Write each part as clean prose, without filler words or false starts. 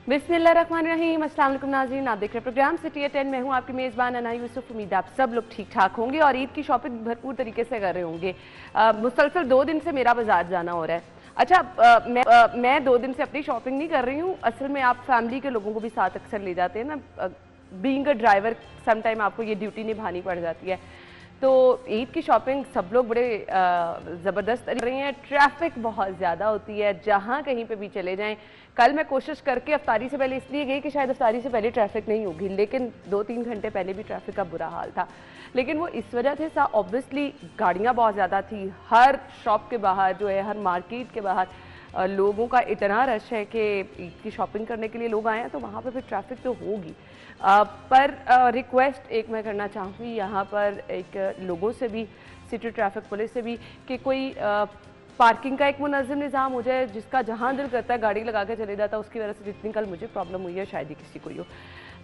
बिस्मिल्लाहिर्रहमानिर्रहीम। अस्सलाम वालेकुम नाज़रीन, आप देख रहे हैं प्रोग्राम सिटी एट 10। मैं हूं आपकी मेज़बान अना यूसुफ। उम्मीद आप सब लोग ठीक ठाक होंगे और ईद की शॉपिंग भरपूर तरीके से कर रहे होंगे। मुसलसल 2 दिन से मेरा बाजार जाना हो रहा है। अच्छा, मैं 2 दिन से अपनी शॉपिंग नहीं कर रही हूँ। असल में आप फैमिली के लोगों को भी साथ अक्सर ले जाते हैं ना। बीइंग अ ड्राइवर समटाइम आपको ये ड्यूटी निभानी पड़ जाती है। तो ईद की शॉपिंग सब लोग बड़े ज़बरदस्त कर रही हैं। ट्रैफिक बहुत ज़्यादा होती है जहाँ कहीं पे भी चले जाएं। कल मैं कोशिश करके अफ्तारी से पहले इसलिए गई कि शायद अफ्तारी से पहले ट्रैफिक नहीं होगी, लेकिन 2-3 घंटे पहले भी ट्रैफिक का बुरा हाल था। लेकिन वो इस वजह से ऑब्वियसली गाड़ियाँ बहुत ज़्यादा थी। हर शॉप के बाहर जो है, हर मार्केट के बाहर लोगों का इतना रश है कि ईद की शॉपिंग करने के लिए लोग आए हैं, तो वहाँ पर फिर ट्रैफिक तो होगी। पर रिक्वेस्ट एक मैं करना चाहूँगी यहाँ पर एक लोगों से भी, सिटी ट्रैफिक पुलिस से भी, कि कोई पार्किंग का एक मुनज़्ज़म निज़ाम हो जाए। जिसका जहाँ दिल करता है गाड़ी लगा के चले जाता है। उसकी वजह से जितनी कल मुझे प्रॉब्लम हुई है शायद ही किसी को ही हो।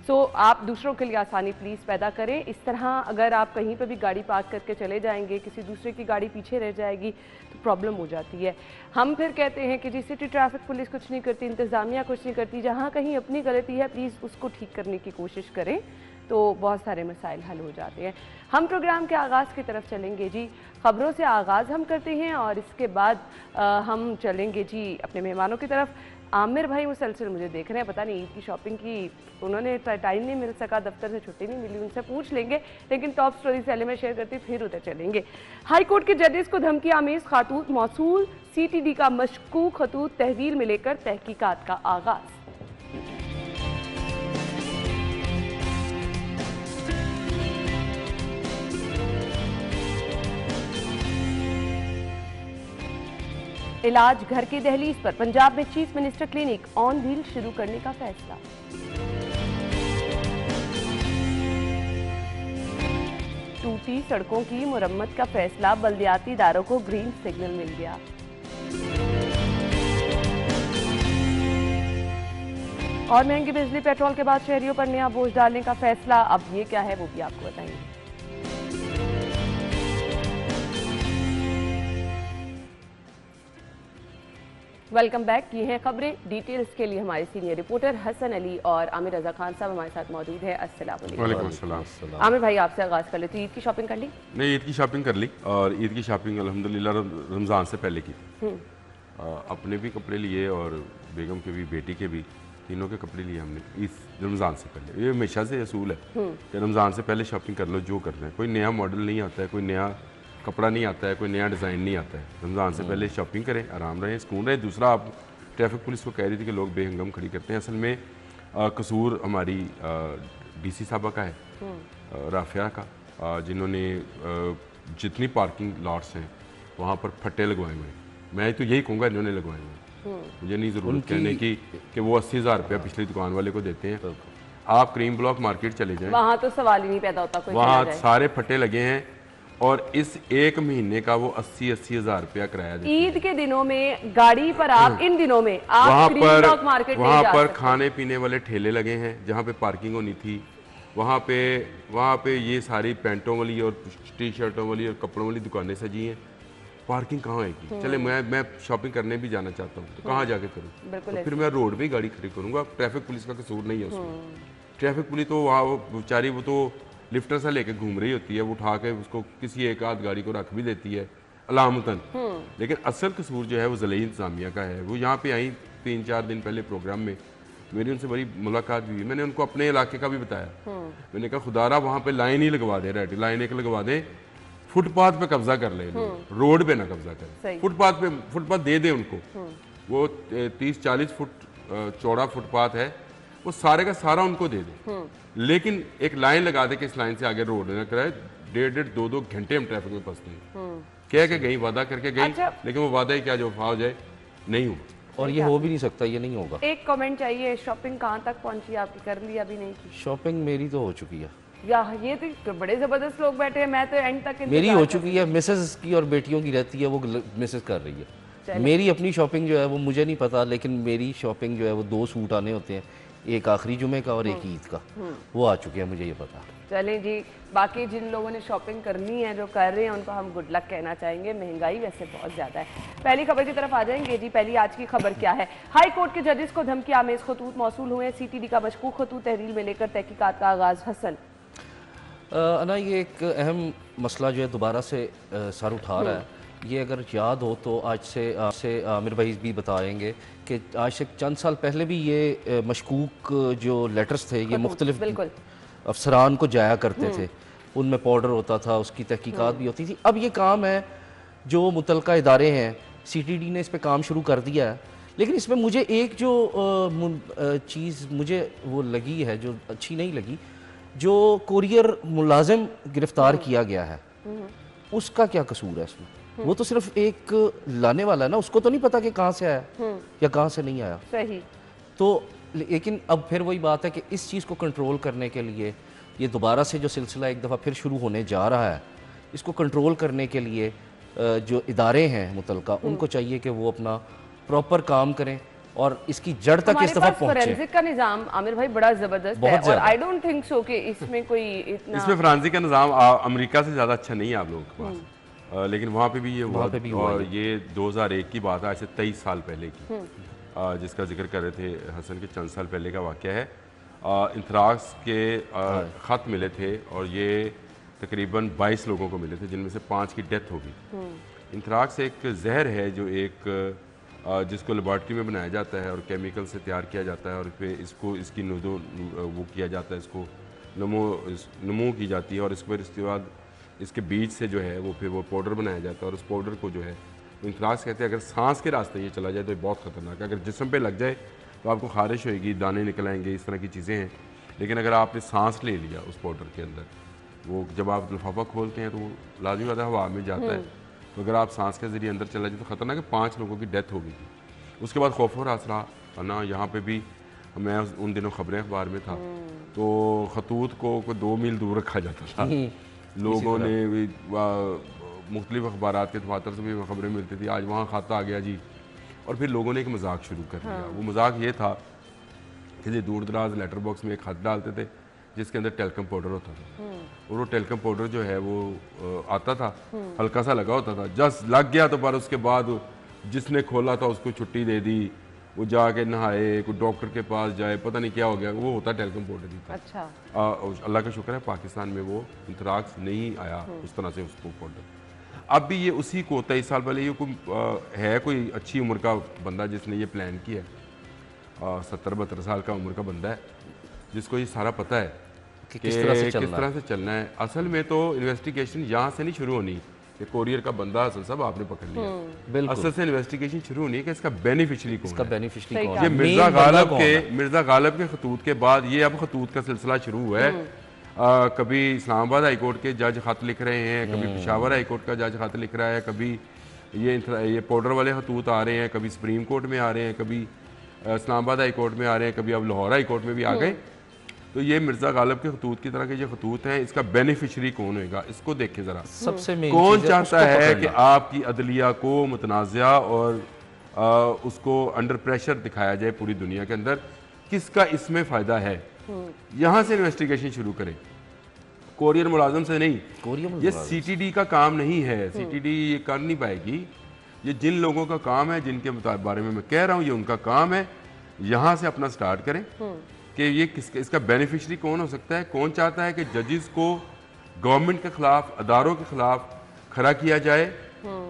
सो आप दूसरों के लिए आसानी प्लीज़ पैदा करें। इस तरह अगर आप कहीं पर भी गाड़ी पार्क करके चले जाएंगे, किसी दूसरे की गाड़ी पीछे रह जाएगी तो प्रॉब्लम हो जाती है। हम फिर कहते हैं कि जी सिटी ट्रैफिक पुलिस कुछ नहीं करती, इंतज़ामिया कुछ नहीं करती। जहाँ कहीं अपनी गलती है प्लीज़ उसको ठीक करने की कोशिश करें, तो बहुत सारे मसाइल हल हो जाते हैं। हम प्रोग्राम के आगाज़ की तरफ चलेंगे जी। ख़बरों से आगाज़ हम करते हैं और इसके बाद हम चलेंगे जी अपने मेहमानों की तरफ। आमिर भाई मुसलसल मुझे देख रहे हैं, पता नहीं ईद की शॉपिंग की उन्होंने टाइम नहीं मिल सका, दफ्तर से छुट्टी नहीं मिली, उनसे पूछ लेंगे। लेकिन टॉप स्टोरी पहले मैं शेयर करती, फिर उधर चलेंगे। हाई कोर्ट के जजेस को धमकी आमेज खातूत मौसूल, CTD का मशकूक खतूत तहवील में लेकर तहकीकात का आगाज़। इलाज घर की दहलीज पर पंजाब में chief minister clinic on wheel शुरू करने का फैसला। टूटी सड़कों की मुरम्मत का फैसला, बल्दियाती इदारों को ग्रीन सिग्नल मिल गया। और महंगी बिजली पेट्रोल के बाद शहरियों पर नया बोझ डालने का फैसला। अब ये क्या है वो भी आपको बताएंगे। Welcome back. ये हैं खबरें। डिटेल्स के लिए हमारे सीनियर रिपोर्टर हसन अली और आमिर रजा खान साहब हमारे साथ मौजूद है। अस्सलाम वालेकुम। आमिर भाई आपसे आगाज़ कर लेते हैं। ईद की शॉपिंग कर ली? नहीं, ईद की शॉपिंग कर ली और ईद की शॉपिंग अल्हम्दुलिल्लाह रमज़ान से पहले की। अपने भी कपड़े लिए और बेगम के भी, बेटी के भी, तीनों के कपड़े लिए हमने इस रमज़ान से पहले। ये हमेशा से असूल है कि रमज़ान से पहले शॉपिंग कर लो जो करना है। कोई नया मॉडल नहीं आता है, कोई नया कपड़ा नहीं आता है, कोई नया डिज़ाइन नहीं आता है। रमज़ान से पहले शॉपिंग करें, आराम रहें, सुकून रहें। दूसरा, आप ट्रैफिक पुलिस को कह रही थी कि लोग बेहंगम खड़ी करते हैं। असल में कसूर हमारी DC साहबा का है, राफिया का, जिन्होंने जितनी पार्किंग लॉट्स हैं वहाँ पर फट्टे लगवाए हुए हैं। मैं तो यही कहूँगा इन्होंने लगवाए हुए हैं। मुझे नहीं ज़रूरत कहने की कि वो 80,000 रुपया पिछली दुकान वाले को देते हैं। आप क्रीम ब्लॉक मार्केट चले जाएँ, वहाँ तो सवाल ही नहीं पैदा होता, कोई वहाँ सारे फट्टे लगे हैं और इस एक महीने का वो 80-80 हज़ार रुपया किराया देते हैं। ईद के दिनों में गाड़ी पर आप इन दिनों में आप वहाँ पर खाने पीने वाले ठेले लगे हैं जहाँ पे पार्किंग होनी थी। वहाँ पे ये सारी पैंटों वाली और टी-शर्टों वाली और कपड़ों वाली दुकानें सजी हैं। पार्किंग कहाँ होगी? चले मैं शॉपिंग करने भी जाना चाहता हूँ तो कहाँ जाके करूँ? तो फिर मैं रोड पे गाड़ी खड़ी करूँगा। ट्रैफिक पुलिस का कसूर नहीं है उसमें। ट्रैफिक पुलिस तो वहाँ बेचारी वो तो लिफ्टर से लेके घूम रही होती है, वो उठा के उसको किसी एक आध गाड़ी को रख भी देती है अलामतन। लेकिन असल कसूर जो है वो ज़िले इंतज़ामिया का है। वो यहाँ पे आई 3-4 दिन पहले प्रोग्राम में, मेरी उनसे बड़ी मुलाकात भी हुई। मैंने उनको अपने इलाके का भी बताया। मैंने कहा खुदारा वहाँ पे लाइन ही लगवा दे, रेड लाइन एक लगवा दें, फुटपाथ पे कब्जा कर ले, रोड पे ना कब्जा करें। फुटपाथ दे उनको। वो 30-40 फुट चौड़ा फुटपाथ है, वो सारे का सारा उनको दे दे। लेकिन एक लाइन लगा दे कि इस लाइन से आगे रोड ना कराए। 1.5 2 घंटे हम ट्रैफिक में फंसते हैं। कह के गई, वादा करके गई, लेकिन वो वादा ही क्या जो वफा हो जाए नहीं हुआ। और ये हो भी नहीं सकता, ये नहीं होगा। एक कमेंट चाहिए, शॉपिंग कहाँ तक पहुंची आपकी? कर ली अभी नहीं की? शॉपिंग मेरी तो हो चुकी है। या ये तो बड़े जबरदस्त लोग बैठे हैं, मैं तो एंड तक मेरी हो चुकी है। मिसेस की और बेटियों की रहती है, वो मिसेस कर रही है। मेरी अपनी शॉपिंग जो है वो मुझे नहीं पता, लेकिन मेरी शॉपिंग जो है वो 2 सूट आने होते हैं, एक आखिरी जुमे का और एक ईद का, वो आ चुके हैं, मुझे ये पता। चलें जी, बाकी जिन लोगों ने शॉपिंग करनी है, जो कर रहे हैं, उनको हम गुड लक कहना चाहेंगे। महंगाई वैसे बहुत ज़्यादा है। पहली खबर की तरफ आ जाएंगे जी। पहली आज की खबर क्या है? हाई कोर्ट के जजेस को धमकी आमेज खतूत मौसूल हुए। CTD का मशकूक खतूत तहरील में लेकर तहकीकात का आगाज। हसन अना, ये एक अहम मसला जो है दोबारा से सर उठा रहा है। ये अगर याद हो तो आज से आमिर भाई भी बताएंगे कि आज से चंद साल पहले भी ये मशकूक जो लेटर्स थे ये मुख्तलिफ अफसरान को जाया करते थे, उनमें पाउडर होता था, उसकी तहकीकात भी होती थी। अब ये काम है जो मुतलका इदारे हैं, CTD ने इस पे काम शुरू कर दिया है। लेकिन इसमें मुझे एक जो चीज़ मुझे वो लगी है, जो अच्छी नहीं लगी, जो कोरियर मुलाजिम गिरफ्तार किया गया है, उसका क्या कसूर है इसमें? वो तो सिर्फ एक लाने वाला है ना, उसको तो नहीं पता कि कहाँ से आया या कहाँ से नहीं आया। सही। तो लेकिन अब फिर वही बात है कि इस चीज़ को कंट्रोल करने के लिए ये दोबारा से जो सिलसिला एक दफ़ा फिर शुरू होने जा रहा है, इसको कंट्रोल करने के लिए जो इदारे हैं मुतलका, उनको चाहिए कि वो अपना प्रॉपर काम करें और इसकी जड़ तक इस दफ़ा पहुंचे। फोरेंसिक का निज़ाम आमिर भाई बड़ा ज़बरदस्त है और आई डोंट थिंक सो कि इसमें कोई इतना, इसमें फोरेंसिक का निज़ाम अमेरिका से ज़्यादा अच्छा नहीं है आप लोगों के पास। लेकिन वहाँ पे भी ये हुआ, और ये 2001 की बात है, ऐसे 23 साल पहले की, जिसका जिक्र कर रहे थे हसन के चंद साल पहले का वाक़या है। इंथराक्स के ख़त मिले थे और ये तकरीबन 22 लोगों को मिले थे, जिनमें से 5 की डेथ हो गई। इंथराक्स एक जहर है जो जिसको लेबॉर्ट्री में बनाया जाता है और केमिकल से तैयार किया जाता है, और फिर इसको इसकी वो किया जाता है, इसको नमो की जाती है, और इसके बाद इसके बीज से जो है वो फिर वो पाउडर बनाया जाता है, और उस पाउडर को जो है इंथराक्स कहते हैं। अगर सांस के रास्ते ये चला जाए तो ये बहुत ख़तरनाक है। अगर जिस्म पे लग जाए तो आपको खारिश होएगी, दाने निकल आएंगे, इस तरह की चीज़ें हैं। लेकिन अगर आपने सांस ले लिया उस पाउडर के अंदर, वो जब आप लिफाफा खोलते हैं तो वो लाजमी बात है हवा में जाता है, तो अगर आप सांस के ज़रिए अंदर चला जाए तो ख़तरनाक है। 5 लोगों की डेथ हो गई थी। उसके बाद खौफ और आसरा ना, यहाँ पर भी मैं उन दिनों ख़बरें अखबार में था, तो खतूत को 2 मील दूर रखा जाता था। लोगों ने भी मुख्तलिफ अखबारात के दफातर से भी खबरें मिलती थी, आज वहाँ खाता आ गया जी। और फिर लोगों ने एक मजाक शुरू कर दिया। वो मजाक ये था कि दूर दराज लेटर बॉक्स में एक खत डालते थे जिसके अंदर टेल्कम पाउडर होता था, और वो टेल्कम पाउडर जो है वो आता था, हल्का सा लगा होता था, जस्ट लग गया तो पर उसके बाद जिसने खोला था उसको छुट्टी दे दी, वो जाके नहाए, कोई डॉक्टर के पास जाए, पता नहीं क्या हो गया, वो होता टेल्कम पाउडर ही था। अच्छा। अल्लाह का शुक्र है पाकिस्तान में वो इंथराक्स नहीं आया उस तरह से उसको पाउडर। अब भी ये उसी को 23 साल पहले ये है कोई अच्छी उम्र का बंदा जिसने ये प्लान किया है, 70-72 साल का उम्र का बंदा है, जिसको ये सारा पता है कि किस तरह से चलना है। असल में तो इन्वेस्टिगेशन यहाँ से नहीं शुरू होनी कि कोरियर का बंदा असल साहब आपने पकड़ लिया। असल से इन्वेस्टिगेशन शुरू होनी है कि इसका बेनिफिशियरी कौन है। ये मिर्जा गालिब के खतूत के बाद ये अब खतूत का सिलसिला शुरू हुआ है। कभी इस्लामाबाद हाई कोर्ट के जज खत लिख रहे हैं, कभी पेशावर हाई कोर्ट का जज खत लिख रहा है, कभी ये पाउडर वाले खतूत आ रहे हैं, कभी सुप्रीम कोर्ट में आ रहे हैं, कभी इस्लामाबाद हाई कोर्ट में आ रहे हैं, कभी अब लाहौर हाई कोर्ट में भी आ गए। तो ये मिर्जा गालिब के खतूत की तरह के ये खतूत हैं, इसका बेनिफिशियरी कौन होगा, इसको देखें जरा। सबसे कौन चाहता है कि आपकी अदलिया को मुतनाज़ा और उसको अंडर प्रेशर दिखाया जाए पूरी दुनिया के अंदर, किसका इसमें फ़ायदा है? यहाँ से इन्वेस्टिगेशन शुरू करें, कोरियर मुलाजम से नहीं। ये CTD का काम नहीं है, CTD ये कर नहीं पाएगी। ये जिन लोगों का काम है, जिनके बारे में मैं कह रहा हूँ, ये उनका काम है। यहाँ से अपना स्टार्ट करें कि ये इसका बेनिफिशियरी कौन हो सकता है, कौन चाहता है कि जजेस को गवर्नमेंट के खिलाफ, अदारों के खिलाफ खड़ा किया जाए,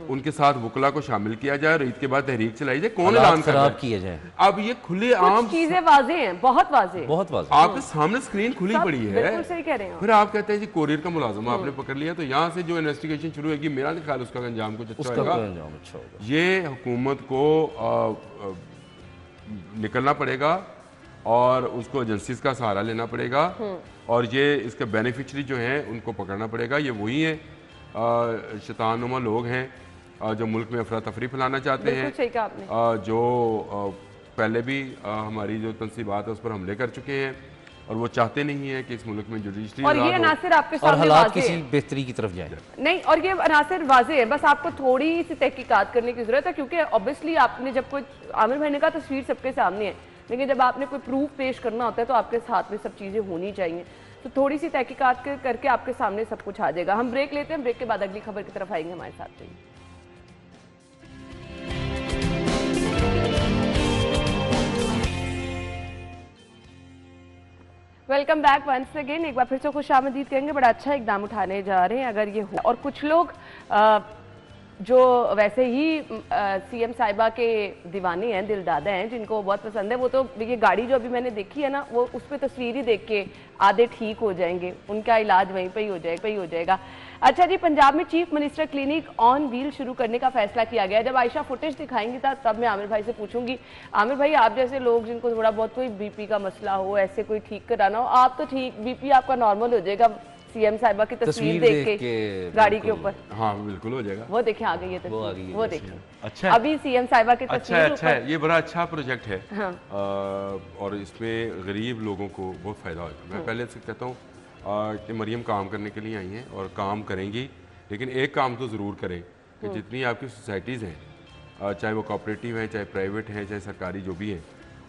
उनके साथ वकला को शामिल किया जाए और ईद के बाद तहरीक चलाई जाए, कौन ऐलान खराब किया जाए। अब ये खुले आम चीजें वाज़ेह हैं, बहुत वाज़ेह, आपके सामने स्क्रीन खुली पड़ी है। बिल्कुल सही कह रहे हैं। फिर आप कहते हैं जी कोरियर का मुलाजिम आपने पकड़ लिया, तो यहाँ से जो इन्वेस्टिगेशन शुरू होगी, मेरा नहीं ख्याल उसका अंजाम कुछ अच्छा होगा। ये हुकूमत को निकलना पड़ेगा और उसको एजेंसीज का सहारा लेना पड़ेगा, और ये इसके बेनिफिशरी जो हैं उनको पकड़ना पड़ेगा। ये वही हैं शैतानुमा लोग हैं जो मुल्क में अफरा तफरी फैलाना चाहते हैं, जो पहले भी हमारी जो तंसीबात है उस पर हमले कर चुके हैं, और वो चाहते नहीं है कि इस मुल्क में जुडिशरी और ये अनासिर आपके सामने हालात किसी बेहतरी की तरफ जाए नहीं, और ये अनासिर वाज़ेह है, बस आपको थोड़ी सी तहकीकात करने की जरूरत है, क्योंकि ऑब्वियसली आपने जब कोई आमिर भाई ने कहा तस्वीर सबके सामने है, लेकिन जब आपने कोई प्रूफ पेश करना होता है तो आपके साथ में सब चीज़ें होनी चाहिए। तो थोड़ी सी तहकीकात करके आपके सामने सब कुछ आ जाएगा। हम ब्रेक लेते हैं, ब्रेक के बाद अगली खबर की तरफ आएंगे, हमारे साथ रहिए। Welcome back once again. एक बार फिर से खुशामदीद कहेंगे। बड़ा अच्छा इकदाम उठाने जा रहे हैं अगर ये हो। और कुछ लोग जो वैसे ही सीएम साहिबा के दीवाने हैं, दिलदादा हैं, जिनको बहुत पसंद है, वो तो ये गाड़ी जो अभी मैंने देखी है ना, वो उस पर तस्वीर ही देख के आधे ठीक हो जाएंगे, उनका इलाज वहीं पे ही हो जाएगा। अच्छा जी, पंजाब में chief minister clinic on wheel शुरू करने का फैसला किया गया। जब आयशा फुटेज दिखाएंगी तब मैं आमिर भाई से पूछूंगी, आमिर भाई आप जैसे लोग जिनको थोड़ा बहुत कोई बीपी का मसला हो, ऐसे कोई ठीक कराना हो, आप तो ठीक, बीपी आपका नॉर्मल हो जाएगा सीएम साहिबा की तस्वीर देख के गाड़ी के ऊपर। हाँ बिल्कुल हो जाएगा। वो देखिए आ गई है तस्वीर, वो देखिए। अच्छा, अभी सीएम साहिबा की तस्वीर। अच्छा है, ये बड़ा अच्छा प्रोजेक्ट है। हाँ। और इसमें गरीब लोगों को बहुत फायदा होगा। मैं पहले से कहता हूँ कि मरियम काम करने के लिए आई हैं और काम करेंगी, लेकिन एक काम तो ज़रूर करें कि जितनी आपकी सोसाइटीज़ हैं, चाहे वो कोऑपरेटिव हैं, चाहे प्राइवेट हैं, चाहे सरकारी जो भी हैं,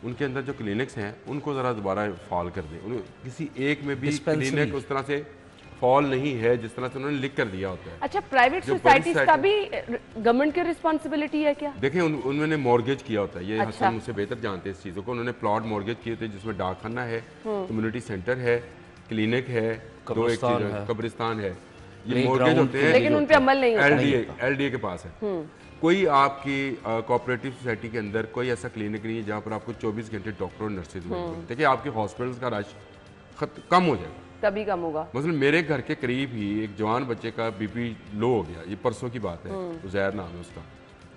उनके अंदर जो क्लिनिक्स हैं उनको ज़रा दोबारा फॉल कर दें। किसी एक में भी क्लिनिक उस तरह से फॉल नहीं है जिस तरह से उन्होंने लिख कर दिया होता है। अच्छा, प्राइवेट सोसाइटीज का भी गवर्नमेंट की रिस्पांसिबिलिटी है क्या? देखें उन्होंने मॉर्गेज किया होता है, ये हसन मुझसे बेहतर जानते हैं इस चीज़ों को। उन्होंने प्लॉट मॉर्गेज किए थे जिसमें डाकखाना है, कम्युनिटी सेंटर है, क्लिनिक है, दो एक कब्रिस्तान है, ये मॉर्गेज होते हैं, लेकिन उन पे अमल नहीं होता। एलडीए के पास है। कोई आपकी कोऑपरेटिव सोसाइटी के अंदर कोई ऐसा क्लिनिक नहीं है जहाँ पर आपको 24 घंटे डॉक्टर और नर्सेज मिलेंगे। देखिए आपके हॉस्पिटल्स का रश कम हो जाएगा, तभी कम होगा। मतलब मेरे घर के करीब ही एक जवान बच्चे का बीपी लो हो गया, ये परसों की बात है, उजैर नाम है उसका,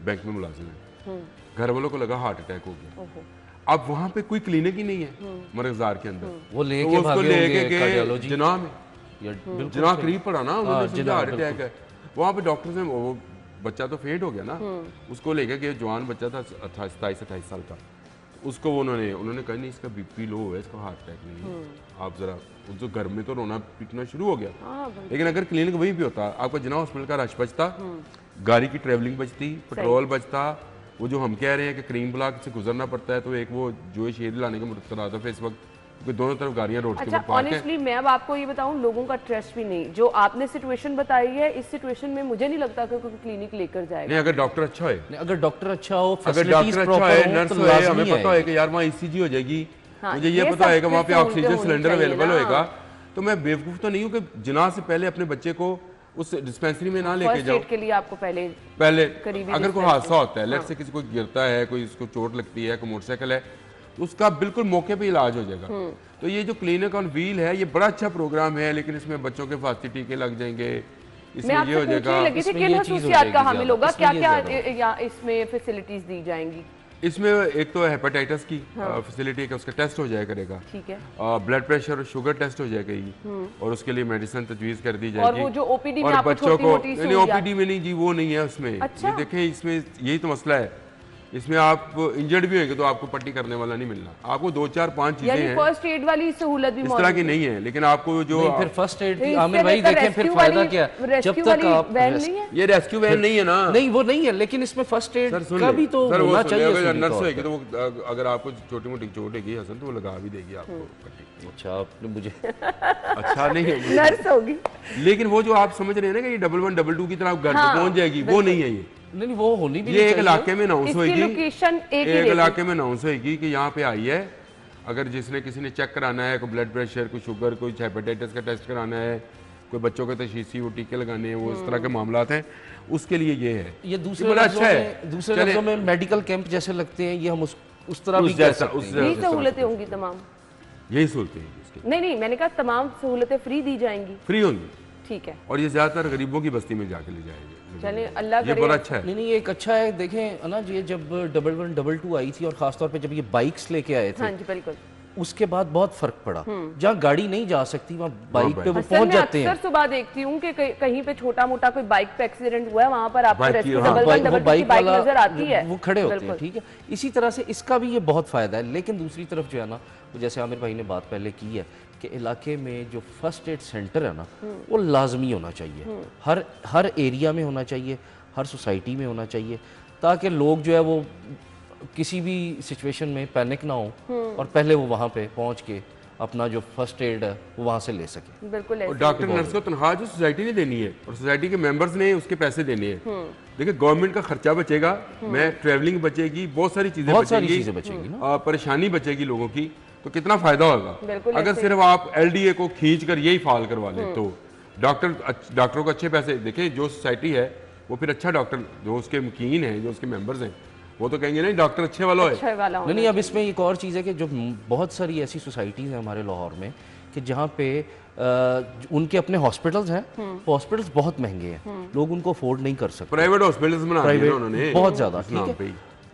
बैंक में मुलाजिम है। घर वालों को लगा हार्ट अटैक हो गया। अब वहाँ पे कोई क्लिनिक ही नहीं है मरगजार के अंदर, वो उसको लेके गए जिनाह में, जिनाह करीब पड़ा ना, उन्होंने समझा हार्ट अटैक है। वहाँ पे डॉक्टर से वो बच्चा तो फेंट हो गया ना, उसको लेके गए, जवान बच्चा था 27-28 साल का, उसको उन्होंने कहा नहीं इसका बीपी लो है, इसका हार्ट अटैक नहीं है, आप जरा जो घर में तो रोना पीटना शुरू हो गया। लेकिन अगर क्लिनिक वहीं पे होता, आपका जिना हॉस्पिटल का रश बचता, गाड़ी की ट्रेवलिंग बचती, पेट्रोल बचता। वो जो हम कह रहे हैं कि करीम ब्लॉक से गुजरना पड़ता है, तो एक वो जो शेर लाने का मुतरादफ है इस वक्त, क्योंकि दोनों तरफ गाड़ियां रोड के ऊपर पार्क है। ऑनेस्टली मैं अब आपको ये बताऊं, लोगों का ट्रस्ट भी नहीं, जो आपने सिचुएशन बताई है, इस सिचुएशन में मुझे नहीं लगता कि कोई क्लिनिक लेकर जाएगा। नहीं, अगर डॉक्टर अच्छा है, अगर डॉक्टर अच्छा हो, अगर डॉक्टर अच्छा है, नर्स हो, हमें पता है कि यार वहाँ ईसीजी हो जाएगी, मुझे ये पता है कि वहाँ पे ऑक्सीजन सिलेंडर अवेलेबल होएगा, तो मैं बेवकूफ तो नहीं हूँ कि जिना से पहले अपने बच्चे को उस डिस्पेंसरी में ना लेके जाओ। के लिए आपको पहले अगर कोई हादसा होता है, लेट से किसी को गिरता है, कोई इसको चोट लगती है, कोई मोटरसाइकिल है, तो उसका बिल्कुल मौके पे इलाज हो जाएगा। तो ये जो क्लिनिक ऑन व्हील है, ये बड़ा अच्छा प्रोग्राम है, लेकिन इसमें बच्चों के फांसी टीके लग जाएंगे, इसमें ये हो जाएगा, क्या क्या इसमें फैसिलिटीज दी जाएंगी। इसमें एक तो हेपेटाइटिस की फैसिलिटी है, उसका टेस्ट हो जाया करेगा, ठीक है, ब्लड प्रेशर और शुगर टेस्ट हो जाएगा, और उसके लिए मेडिसिन तजवीज कर दी जाएगी। और वो जो ओपीडी में और आपको बच्चों को ओपीडी में नहीं जी, वो नहीं है उसमें। ये देखें, इसमें यही तो मसला है, इसमें आप इंजर्ड भी होंगे तो आपको पट्टी करने वाला नहीं मिलना, आपको 2-4-5 चीजें हैं। फर्स्ट एड वाली सहूलत भी इस तरह की नहीं है, लेकिन आपको जो फिर फर्स्ट एड की आमिर भाई देखें, फिर फायदा क्या, जब तक आप ये रेस्क्यू वैन नहीं है ना, नहीं वो नहीं है, लेकिन इसमें फर्स्ट एड का भी तो होना चाहिए। अगर नर्स होगी तो वो अगर आपको छोटी मोटी चोट होगी हसन, तो वो लगा भी देगी आपको पट्टी। अच्छा, आपने मुझे अच्छा नहीं है नर्स होगी, लेकिन वो जो आप समझ रहे हैं ना कि ये 1112 की तरह घर पे पहुंच जाएगी, वो नहीं है। ये नहीं, वो होनी भी ये एक इलाके में अनाउंस होगी, एक इलाके में अनाउंस होगी कि यहाँ पे आई है। अगर जिसने किसी ने चेक कराना है, कोई ब्लड प्रेशर, कोई शुगर, कोई हेपेटाइटिस का टेस्ट कराना है, कोई बच्चों के तशीसी, वो टीके लगाने हैं, वो इस तरह के मामला हैं, उसके लिए ये है। ये दूसरे अच्छा है, दूसरे लफ्जों में मेडिकल कैंप जैसे लगते हैं, ये हम उस तरह भी कह सकते हैं। यही सहूलतें होंगी तमाम, यही सहूलतें होंगी। नहीं, मैंने कहा तमाम सहूलतें फ्री दी जाएंगी, फ्री होंगी, ठीक है, और ये ज्यादातर गरीबों की बस्ती में जाके ले जाएंगे। चलिए, अल्लाह करे। ये बड़ा अच्छा है। नहीं, एक अच्छा है। देखें ना, ये जब 1122 आई थी, और खासतौर पे जब ये बाइक्स लेके आए थे, हाँ जी बिल्कुल, उसके बाद बहुत फर्क पड़ा। जहाँ गाड़ी नहीं जा सकती, वहाँ बाइक पे वो पहुंच जाते हैं। अक्सर सुबह देखती हूँ कि कहीं पे छोटा मोटा कोई बाइक पे एक्सीडेंट हुआ है, वहाँ पर आपको रेस्क्यू बाइक वाला नजर आती है, वो खड़े होते हैं, ठीक है। इसी तरह से इसका भी ये बहुत फायदा है। लेकिन दूसरी तरफ जो है ना, जैसे आमिर भाई ने बात पहले की है कि इलाके में जो फर्स्ट एड सेंटर है ना, वो लाजमी होना चाहिए, हर एरिया में होना चाहिए, हर सोसाइटी में होना चाहिए, ताकि लोग जो है वो किसी भी सिचुएशन में पैनिक ना हो और पहले वो वहाँ पे पहुँच के अपना जो फर्स्ट एड है वो वहाँ से ले सके। बिल्कुल और डॉक्टर नर्स को तनख्वाह जो सोसाइटी ने देनी है और सोसाइटी के मेंबर्स ने उसके पैसे देने हैं। देखिए गवर्नमेंट का खर्चा बचेगा, मैं ट्रैवलिंग बचेगी, बहुत सारी चीजें बचेगी ना, परेशानी बचेगी लोगों की, तो कितना फायदा होगा। अगर ऐसे सिर्फ आप एलडीए को खींच कर यही फाल करवा लें तो डॉक्टरों को अच्छे पैसे देखिए, जो सोसाइटी है वो फिर अच्छा डॉक्टर, जो उसके मुकीन हैं, जो उसके मेंबर्स हैं, वो तो कहेंगे नहीं डॉक्टर अच्छे वाला है। नहीं, अब इसमें एक और चीज़ है कि जो बहुत सारी ऐसी सोसाइटीज़ हैं हमारे लाहौर में कि जहाँ पे उनके अपने हॉस्पिटल्स हैं, हॉस्पिटल्स बहुत महंगे हैं, लोग उनको अफोर्ड नहीं कर सकते, प्राइवेट हॉस्पिटल्स बना दिए उन्होंने बहुत ज़्यादा, ठीक है।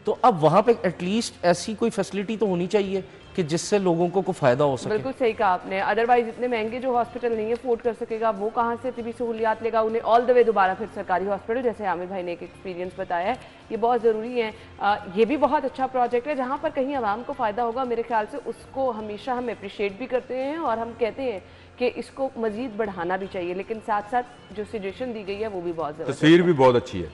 तो अब वहाँ पे एटलीस्ट ऐसी कोई फैसिलिटी तो होनी चाहिए कि जिससे लोगों को फ़ायदा हो सके। बिल्कुल सही कहा आपने, अदरवाइज इतने महंगे जो हॉस्पिटल नहीं अफोर्ड कर सकेगा वो कहाँ से तिबी सहूलियात लेगा, उन्हें ऑल द वे दोबारा फिर सरकारी हॉस्पिटल, जैसे आमिर भाई ने एक एक्सपीरियंस बताया है, ये बहुत ज़रूरी है। ये भी बहुत अच्छा प्रोजेक्ट है, जहाँ पर कहीं आवाम को फ़ायदा होगा मेरे ख्याल से उसको हमेशा हम अप्रिशिएट भी करते हैं और हम कहते हैं कि इसको मजीद बढ़ाना भी चाहिए, लेकिन साथ साथ जो सजेशन दी गई है वो भी बहुत ज़रूरी है। तस्वीर भी बहुत अच्छी है,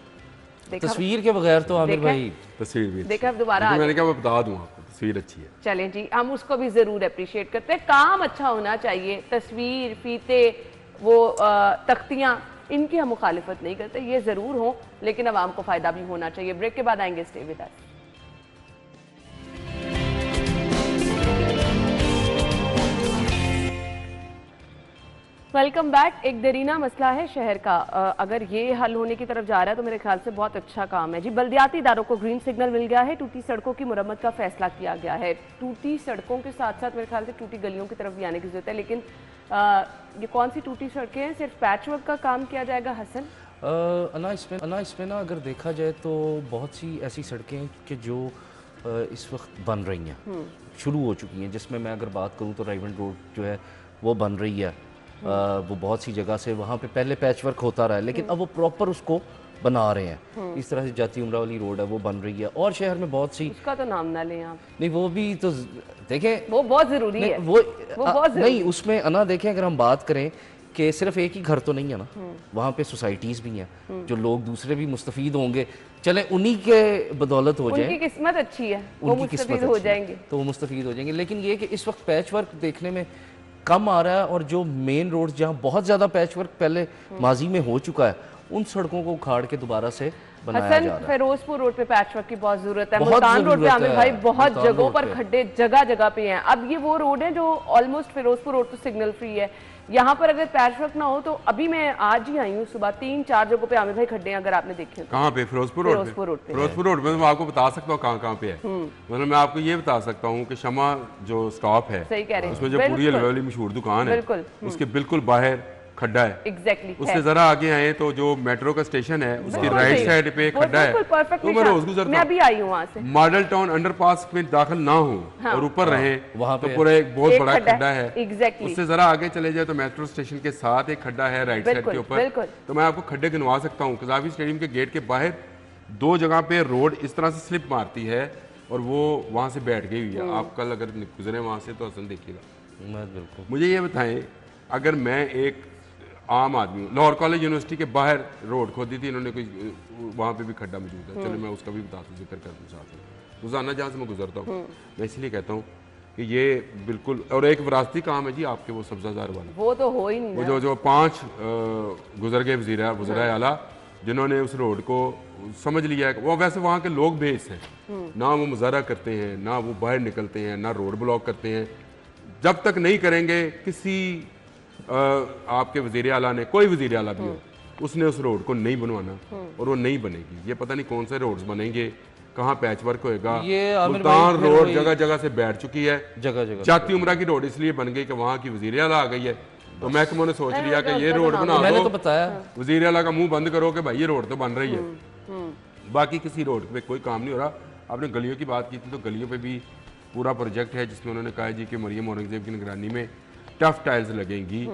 तस्वीर के बगैर तो आमिर भाई तस्वीर भी देखा, दोबारा मैंने कहा मैं बता दूं आपको, तस्वीर अच्छी है। चलें जी, हम उसको भी जरूर अप्रिशिएट करते हैं, काम अच्छा होना चाहिए, तस्वीर, फीते, वो तख्तियां, इनकी हम मुखालिफत नहीं करते, ये जरूर हो, लेकिन आवाम को फायदा भी होना चाहिए। ब्रेक के बाद आएंगे, stay with us. Welcome back. एक दरीना मसला है शहर का, अगर ये हल होने की तरफ जा रहा है तो मेरे ख्याल से बहुत अच्छा काम है जी। बल्दियाती इदारों को ग्रीन सिग्नल मिल गया है, टूटी सड़कों की मुरम्मत का फैसला किया गया है। टूटी सड़कों के साथ साथ मेरे ख्याल से टूटी गलियों की तरफ भी आने की जरूरत है, लेकिन ये कौन सी टूटी सड़कें हैं, सिर्फ पैच वर्क का काम किया जाएगा हसन? इसमें ना अगर देखा जाए तो बहुत सी ऐसी सड़कें कि जो इस वक्त बन रही हैं, शुरू हो चुकी हैं, जिसमें मैं अगर बात करूँ तो राइवन रोड जो है वो बन रही है, वो बहुत सी जगह से वहाँ पे पहले पैच वर्क होता रहा है, लेकिन अब वो प्रॉपर उसको बना रहे हैं। इस तरह से जाती उमरा वाली रोड है वो बन रही है, और शहर में बहुत सी, उसका तो नाम ना लें आप। नहीं वो भी तो देखें, वो बहुत जरूरी है, वो बहुत नहीं, उसमें अना देखें अगर हम बात करें कि सिर्फ एक ही घर तो नहीं है ना, वहाँ पे सोसाइटीज़ भी हैं, जो लोग दूसरे भी मुस्तफीद होंगे, चले उन्हीं के बदौलत हो जाए, उनकी किस्मत अच्छी है, वो उनकी किस्मत हो जाएंगे, तो वो मुस्तफीद हो जाएंगे। लेकिन ये कि इस वक्त पैच वर्क देखने में कम आ रहा है, और जो मेन रोड जहाँ बहुत ज़्यादा पैच वर्क पहले माजी में हो चुका है, उन सड़कों को उखाड़ के दोबारा से बनाया जा रहा है। फिरोजपुर रोड पे पैच वर्क की बहुत जरूरत है, मुल्तान रोड पे आमिर भाई बहुत जगहों पर खड्डे जगह जगह पे हैं। अब ये वो रोड है जो ऑलमोस्ट फिरोजपुर रोड तो सिग्नल फ्री है, यहाँ पर अगर पैच वर्क ना हो तो, अभी मैं आज ही आई हूँ सुबह, 3-4 जगहों पे आमिर भाई खड्डे, अगर आपने देखे। कहाँ पे? फिरोजपुर रोड पे। फिरोजपुर रोड पे मैं आपको बता सकता हूँ कहाँ पे है। मतलब मैं आपको ये बता सकता हूँ कि शमा जो स्टॉप है, सही कह रहे हैं, उसमें जो पूरी वाली मशहूर दुकान है, उसके बिल्कुल बाहर खड्डा है। एग्जैक्टली उससे जरा आगे आए तो जो मेट्रो का स्टेशन है उसकी राइट साइड पे खड्डा है, तो मैं रोज गुजरता हूं, मैं अभी आई हूं वहां से। मॉडल टाउन अंडरपास में दाखिल ना हो और ऊपर रहे वहां तो पूरा एक बहुत बड़ा खड्डा है। एग्जैक्टली उससे जरा आगे चले जाए तो मेट्रो स्टेशन के साथ एक खड्डा है राइट साइड के ऊपर, तो मैं आपको खड्डे गिनवा सकता हूँ। कज़ाफी स्टेडियम के गेट के बाहर 2 जगह पे रोड इस तरह से स्लिप मारती है और वो वहां से बैठ गई हुई है। आप कल अगर गुजरे वहां से तो असल देखिएगा। बिल्कुल। मुझे ये बताएं, अगर मैं एक आम आदमी हूँ, लाहौर कॉलेज यूनिवर्सिटी के बाहर रोड खोदी थी इन्होंने, कोई वहाँ पे भी खड्डा मौजूद है, चलो मैं उसका भी बता दूँ, जिक्र कर दूँ साथ में। रोजाना जहाँ से मैं गुजरता हूँ, मैं इसलिए कहता हूँ कि ये बिल्कुल, और एक विरासती काम है जी आपके वो सब्जाजार वाला, वो तो हो ही नहीं, वो जो 5 गुजर गए वज़ीर आला जिन्होंने उस रोड को समझ लिया है। वो वैसे वहाँ के लोग बेस हैं, ना वो मुजाहरा करते हैं, ना वो बाहर निकलते हैं, ना रोड ब्लॉक करते हैं। जब तक नहीं करेंगे, किसी आपके वज़ीर आला ने, कोई वज़ीर आला भी हो, उसने उस रोड को नहीं बनवाना और वो नहीं बनेगी। ये पता नहीं कौन से रोड्स बनेंगे, कहाँ पैच वर्क होएगा। मुल्तान रोड जगह जगह से बैठ चुकी है, जगह जगह जाती उमरा की रोड इसलिए बन गई कि वहाँ की वज़ीर आला आ गई है, तो महकमों ने सोच लिया कि ये रोड बना मैंने दो, तो बताया वज़ीर आला का मुंह बंद करो कि भाई ये रोड तो बन रही है। बाकी किसी रोड पे कोई काम नहीं हो रहा। आपने गलियों की बात की थी, तो गलियों पे भी पूरा प्रोजेक्ट है जिसमें उन्होंने कहा जी कि मरियम औरंगजेब की निगरानी में टफ टाइल्स लगेंगी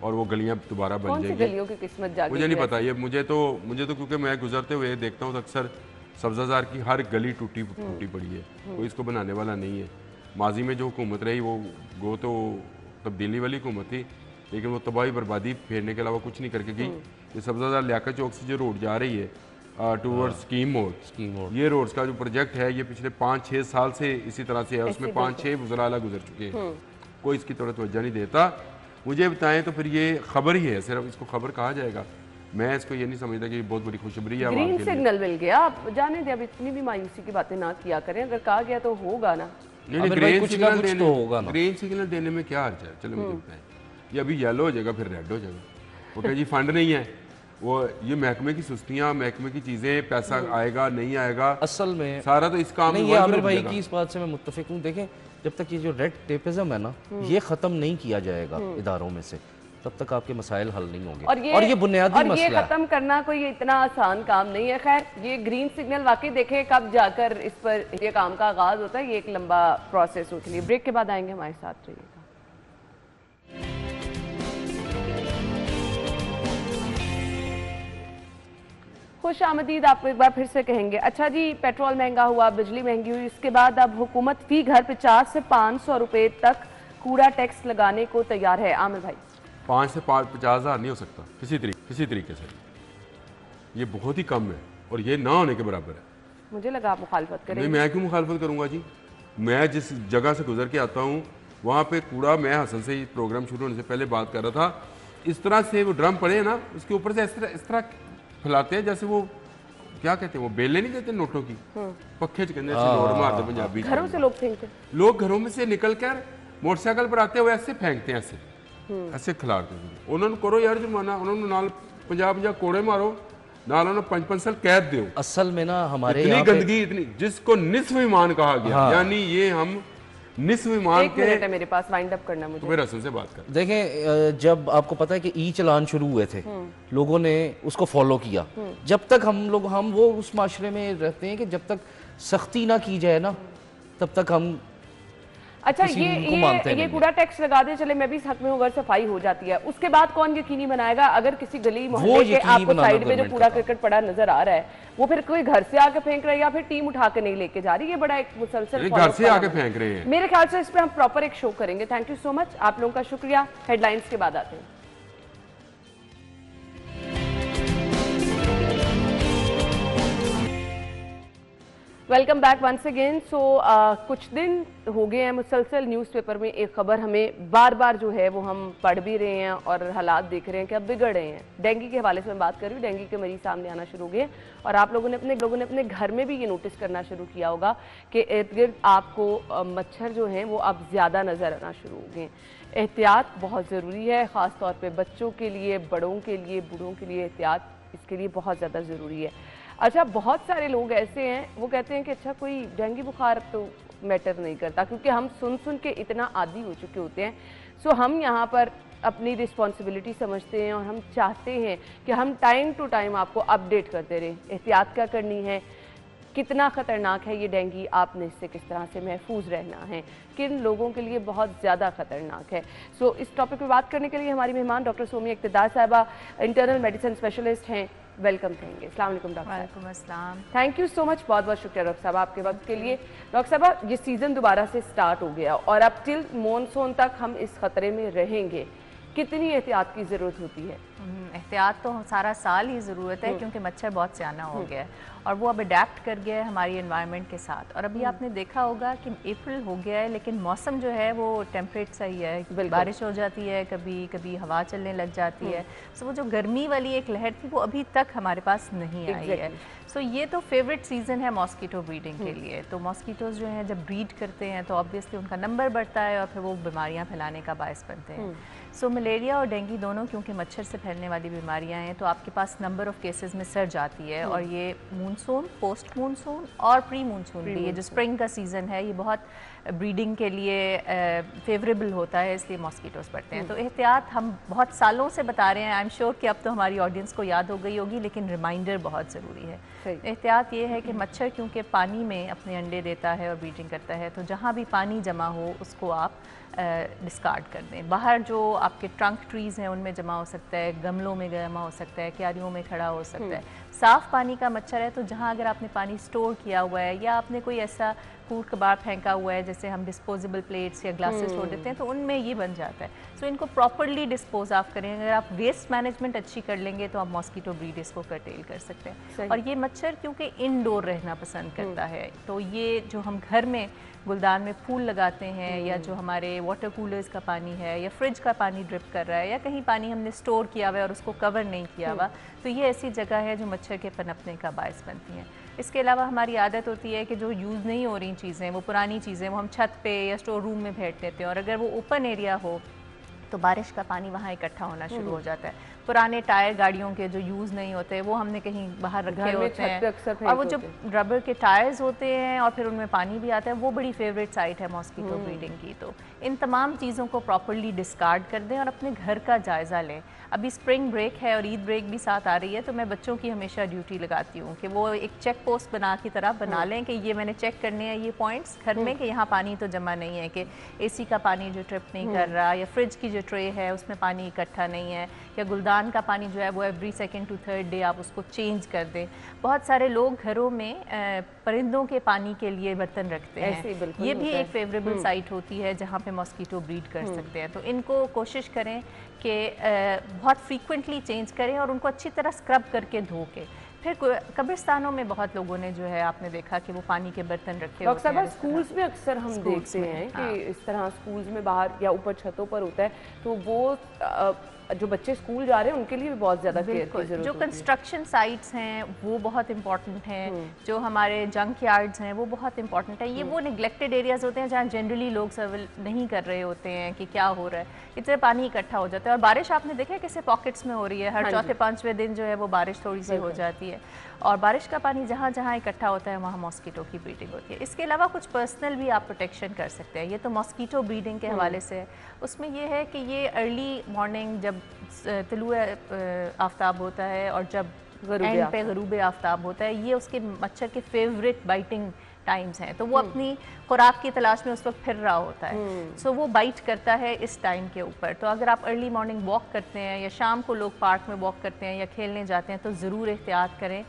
और वो गलियां दोबारा बन जाएंगी। गलियों की किस्मत जागी मुझे नहीं पता, ये मुझे तो क्योंकि मैं गुजरते हुए देखता हूँ तो अक्सर सब्जाजार की हर गली टूटी पड़ी है, कोई इसको बनाने वाला नहीं है। माजी में जो हुकूमत रही वो तो तब्दीली वाली हुकूमत थी, लेकिन वो तबाही बर्बादी फेरने के अलावा कुछ नहीं करके गई। ये सब्जाजार लियाकत चौक से जो रोड जा रही है टूवर्ड्स स्कीम मोड। ये रोड्स का जो प्रोजेक्ट है ये पिछले 5-6 साल से इसी तरह से है, उसमें 5-6 वज़रा गुजर चुके हैं, कोई इसकी तरफ तवज्जो नहीं देता। मुझे बताएं तो फिर ये खबर ही है, सिर्फ इसको खबर कहा जाएगा? मैं इसको ये नहीं समझता कि ये बहुत बड़ी खुशखबरी है। ग्रीन सिग्नल मिल गया, आप जाने दे, अब इतनी भी मायूसी की बातें ना किया करें, अगर कहा गया तो होगा ना। नहीं, ग्रीन सिग्नल देने तो होगा ना। ग्रीन सिग्नल देने में क्या अर्ज है? चलो मुझे बताएं, ये अभी येलो हो जाएगा फिर रेड हो जाएगा, वो कहे जी फंड नहीं है, वो ये महकमे की सुस्तियां, महकमे की चीजें, पैसा आएगा नहीं आएगा, असल में सारा तो इस काम नहीं। ये आमिर भाई की इस बात से मैं मुत्तफिक हूँ। देखें, जब तक ये जो रेड टेपिज्म है ना, ये खत्म नहीं किया जाएगा इदारों में से, तब तक आपके मसाइल हल नहीं होंगे। और ये बुनियादी मसला है, ये खत्म करना कोई इतना आसान काम नहीं है। खैर, ये ग्रीन सिग्नल वाकई देखें कब जाकर इस पर ये काम का आगाज होता है, ये एक लंबा प्रोसेस होती है। ब्रेक के बाद आएंगे, हमारे साथ रहिएगा। खुश आमदीद आपको एक बार फिर से कहेंगे। अच्छा जी, पेट्रोल महंगा हुआ, बिजली महंगी हुई, इसके बाद अब हुकूमत फी घर 50 से 500 रुपए तक कूड़ा टैक्स लगाने को तैयार है। आमिर भाई, 5 से 50 हज़ार नहीं हो सकता किसी तरीके से, ये बहुत ही कम है और ये ना होने के बराबर है। मुझे लगा आप मुखालफत करेंगे। नहीं, मैं क्यों मुखालफत करूंगा जी? मैं जिस जगह से गुजर के आता हूँ वहाँ पे कूड़ा, मैं हसन से ही प्रोग्राम शुरू होने से पहले बात कर रहा था, इस तरह से वो ड्रम पड़े हैं ना, उसके ऊपर से इस तरह फैलाते हैं जैसे वो क्या कहते हैं, वो बेले नहीं देते नोटों की, पक्के चकने से नोट मारते पंजाबी। घरों से लोग फेंकते, लोग घरों में से निकल कर मोटरसाइकिल पर आते हुए ऐसे फेंकते हैं, ऐसे खिलाते हैं। उन्होंने करो यार जुर्माना, उन्होंने नाल 50 कोड़े मारो, नाल उन्होंने 5-5 साल कैद दो। असल में ना हमारे इतनी गंदगी, इतनी, जिसको निस्फ ईमान कहा गया, यानी ये हम निस्फ ईमान के। है मेरे पास, वाइंड अप करना मुझे। मेरे हसन से बात कर। देखें, जब आपको पता है कि ई चलान शुरू हुए थे, लोगों ने उसको फॉलो किया। जब तक हम वो उस माशरे में रहते हैं कि जब तक सख्ती ना की जाए ना, तब तक हम अच्छा ये कूड़ा टैक्स लगा दे, चले मैं भी इस हक में हूँ, अगर सफाई हो जाती है, उसके बाद कौन यकीनी बनाएगा? अगर किसी गली मोहल्ले के आपको साइड में जो कूड़ा करकट पड़ा नजर आ रहा है, वो फिर कोई घर से आके फेंक रहा है या फिर टीम उठा के नहीं लेके जा रही, ये बड़ा एक मुसलसल घर से आके फेंक रहे हैं। मेरे ख्याल से इस पर हम प्रॉपर एक शो करेंगे। थैंक यू सो मच, आप लोगों का शुक्रिया। हेडलाइंस के बाद आते हैं। Welcome back once again. So कुछ दिन हो गए हैं मुसलसल न्यूज़पेपर में एक खबर हमें बार बार जो है वो हम पढ़ भी रहे हैं और हालात देख रहे हैं कि अब बिगड़ रहे हैं। डेंगू के हवाले से मैं बात कर रही हूँ। डेंगू के मरीज सामने आना शुरू हो गए और आप लोगों ने अपने घर में भी ये नोटिस करना शुरू किया होगा कि इर्द गिर्द आपको मच्छर जो हैं वो अब ज़्यादा नज़र आना शुरू हो गए। एहतियात बहुत ज़रूरी है, ख़ास तौर पर बच्चों के लिए, बड़ों के लिए, बूढ़ों के लिए एहतियात इसके लिए बहुत ज़्यादा ज़रूरी है। अच्छा, बहुत सारे लोग ऐसे हैं वो कहते हैं कि अच्छा कोई डेंगू बुखार तो मैटर नहीं करता, क्योंकि हम सुन के इतना आदी हो चुके होते हैं। सो हम यहाँ पर अपनी रिस्पॉन्सिबिलिटी समझते हैं और हम चाहते हैं कि हम टाइम टू टाइम आपको अपडेट करते रहें। एहतियात क्या करनी है, कितना ख़तरनाक है ये डेंगू, आपने इससे किस तरह से महफूज रहना है, किन लोगों के लिए बहुत ज़्यादा ख़तरनाक है। सो इस टॉपिक पे बात करने के लिए हमारी मेहमान डॉक्टर सोमिया इक़्तिदार साहिबा इंटरनल मेडिसिन स्पेशलिस्ट हैं। वेलकम कहेंगे। अस्सलाम वालेकुम डॉक्टर। वालेकुम अस्सलाम। थैंक यू सो मच, बहुत बहुत शुक्रिया डॉक्टर साहब आपके वक्त के लिए। डॉक्टर साहब, ये सीज़न दोबारा से स्टार्ट हो गया और अब टिल मॉनसून तक हम इस खतरे में रहेंगे, कितनी एहतियात की ज़रूरत होती है? एहतियात तो सारा साल ही ज़रूरत है, क्योंकि मच्छर बहुत सियाना हो गया है और वो अब अडेप्ट कर गया है हमारी एनवायरनमेंट के साथ। और अभी आपने देखा होगा कि अप्रैल हो गया है, लेकिन मौसम जो है वो टेम्परेट सा ही है, बारिश हो जाती है, कभी कभी हवा चलने लग जाती है। सो वो जो गर्मी वाली एक लहर थी वो अभी तक हमारे पास नहीं आई है। सो ये तो फेवरेट सीज़न है मॉस्किटो ब्रीडिंग के लिए। तो मॉस्किटोज़ जो हैं जब ब्रीड करते हैं तो ऑब्वियसली उनका नंबर बढ़ता है और फिर वो बीमारियाँ फैलाने का बायस बनते हैं। सो मलेरिया और डेंगू दोनों क्योंकि मच्छर से फैलने वाली बीमारियां हैं, तो आपके पास नंबर ऑफ़ केसेस में सर्ज आती है। और ये मूनसून, पोस्ट मूनसून और प्री मूनसून भी, ये जो स्प्रिंग का सीज़न है, ये बहुत ब्रीडिंग के लिए फेवरेबल होता है, इसलिए मॉस्किटोज़ बढ़ते हैं। तो एहतियात हम बहुत सालों से बता रहे हैं। आई एम श्योर कि अब तो हमारी ऑडियंस को याद हो गई होगी, लेकिन रिमाइंडर बहुत ज़रूरी है। एहतियात ये है कि मच्छर क्योंकि पानी में अपने अंडे देता है और ब्रीडिंग करता है, तो जहाँ भी पानी जमा हो उसको आप डिस्कार्ड कर दें। बाहर जो आपके ट्रंक ट्रीज़ हैं उनमें जमा हो सकता है, गमलों में जमा हो सकता है, क्यारियों में खड़ा हो सकता है। साफ़ पानी का मच्छर है तो जहाँ अगर आपने पानी स्टोर किया हुआ है या आपने कोई ऐसा कूट कबाब फेंका हुआ है, जैसे हम डिस्पोजेबल प्लेट्स या ग्लासेस छोड़ देते हैं, तो उनमें ये बन जाता है। सो इनको प्रॉपरली डिस्पोज ऑफ करें। अगर आप वेस्ट मैनेजमेंट अच्छी कर लेंगे तो आप मॉस्किटो ब्रीड इसको कर्टेल कर सकते हैं। और ये मच्छर क्योंकि इंडोर रहना पसंद करता है, तो ये जो हम घर में गुलदान में फूल लगाते हैं, या जो हमारे वाटर कूलर्स का पानी है, या फ्रिज का पानी ड्रिप कर रहा है, या कहीं पानी हमने स्टोर किया हुआ है और उसको कवर नहीं किया हुआ, तो ये ऐसी जगह है जो मच्छर के पनपने का बायस बनती हैं। इसके अलावा हमारी आदत होती है कि जो यूज़ नहीं हो रही चीज़ें, वो पुरानी चीज़ें, वो हम छत पे या स्टोर रूम में फेंक देते हैं, और अगर वो ओपन एरिया हो तो बारिश का पानी वहाँ इकट्ठा होना शुरू हो जाता है। पुराने टायर गाड़ियों के जो यूज़ नहीं होते वो हमने कहीं बाहर रखे होते हैं, और वो जो रबर के टायर्स होते हैं और फिर उनमें पानी भी आता है, वो बड़ी फेवरेट साइट है मॉस्किटो ब्रीडिंग की। तो इन तमाम चीज़ों को प्रॉपरली डिस्कार्ड कर दें और अपने घर का जायज़ा लें। अभी स्प्रिंग ब्रेक है और ईद ब्रेक भी साथ आ रही है, तो मैं बच्चों की हमेशा ड्यूटी लगाती हूँ कि वो एक चेक पोस्ट बना की तरह बना लें कि ये मैंने चेक करने हैं ये पॉइंट्स घर में, कि यहाँ पानी तो जमा नहीं है, कि एसी का पानी जो ट्रिप नहीं कर रहा, या फ्रिज की जो ट्रे है उसमें पानी इकट्ठा नहीं है, या गुलदान का पानी जो है वो every second to third day आप उसको चेंज कर दें। बहुत सारे लोग घरों में परिंदों के पानी के लिए बर्तन रखते हैं, ये भी एक फेवरेबल साइट होती है जहाँ पे मॉस्किटो ब्रीड कर सकते हैं। तो इनको कोशिश करें कि बहुत फ्रीक्वेंटली चेंज करें और उनको अच्छी तरह स्क्रब करके धो के। फिर कब्रिस्तानों में बहुत लोगों ने जो है आपने देखा कि वो पानी के बर्तन रखे होते हैं। स्कूल्स में अक्सर हम देखते हैं कि इस तरह स्कूल्स में बाहर या ऊपर छतों पर होता है, तो वो जो बच्चे स्कूल जा रहे हैं उनके लिए भी बहुत ज़्यादा केयर की जरूरत जो कंस्ट्रक्शन साइट्स हैं वो बहुत इंपॉर्टेंट हैं, जो हमारे जंक यार्ड्स हैं वो बहुत इंपॉर्टेंट है। ये वो निगलेक्टेड एरियाज होते हैं जहाँ जनरली लोग सर्वे नहीं कर रहे होते हैं कि क्या हो रहा है, इतने पानी इकट्ठा हो जाता है। और बारिश आपने देखा कैसे पॉकेट्स में हो रही है, हर चौथे पांचवें दिन जो है वो बारिश थोड़ी सी हो जाती है, और बारिश का पानी जहाँ जहाँ इकट्ठा होता है वहाँ मॉस्किटो की ब्रीडिंग होती है। इसके अलावा कुछ पर्सनल भी आप प्रोटेक्शन कर सकते हैं, ये तो मॉस्किटो ब्रीडिंग के हवाले से है। उसमें ये है कि ये अर्ली मॉर्निंग जब तुलुए आफ्ताब होता है और जब एंड पे गरूब आफ्ताब होता है, ये उसके मच्छर के फेवरेट बाइटिंग टाइम्स हैं, तो वो अपनी खुराक की तलाश में उस वक्त फिर रहा होता है, सो वो बाइट करता है इस टाइम के ऊपर। तो अगर आप अर्ली मॉर्निंग वॉक करते हैं या शाम को लोग पार्क में वॉक करते हैं या खेलने जाते हैं, तो ज़रूर एहतियात करें,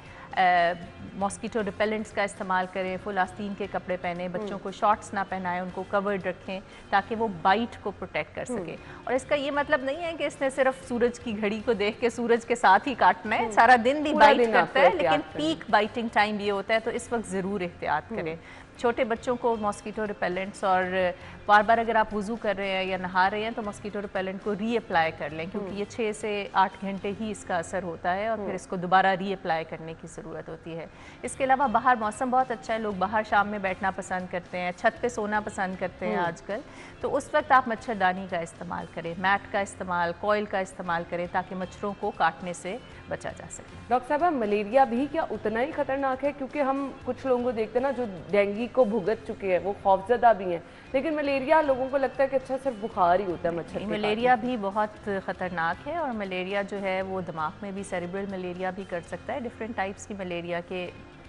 मॉस्किटो रिपेलेंट्स का इस्तेमाल करें, फुल आस्तीन के कपड़े पहने, बच्चों को शॉर्ट्स ना पहनाएं, उनको कवर्ड रखें ताकि वो बाइट को प्रोटेक्ट कर सके। और इसका ये मतलब नहीं है कि इसने सिर्फ सूरज की घड़ी को देख के सूरज के साथ ही काटना है, सारा दिन भी बाइट करता है, लेकिन पीक बाइटिंग टाइम ये होता है, तो इस वक्त ज़रूर एहतियात करें। छोटे बच्चों को मॉस्किटो रिपेलेंट्स, और बार बार अगर आप वज़ू कर रहे हैं या नहा रहे हैं तो मॉस्किटो रिपेलेंट को रीअप्लाई कर लें, क्योंकि ये 6 से 8 घंटे ही इसका असर होता है और फिर इसको दोबारा रीअप्लाई करने की ज़रूरत होती है। इसके अलावा बाहर मौसम बहुत अच्छा है, लोग बाहर शाम में बैठना पसंद करते हैं, छत पे सोना पसंद करते हैं आजकल, तो उस वक्त आप मच्छरदानी का इस्तेमाल करें, मैट का इस्तेमाल, कॉयल का इस्तेमाल करें, ताकि मच्छरों को काटने से बचा जा सके। डॉक्टर साहब, मलेरिया भी क्या उतना ही खतरनाक है? क्योंकि हम कुछ लोगों को देखते हैं ना जो डेंगू को भुगत चुके हैं, वो खौफजदा भी हैं, लेकिन मलेरिया लोगों को लगता है कि अच्छा सिर्फ बुखार ही होता है मच्छर के। मलेरिया भी बहुत ख़तरनाक है, और मलेरिया जो है वो दिमाग में भी सेरेब्रल मलेरिया भी कर सकता है। डिफरेंट टाइप्स की मलेरिया के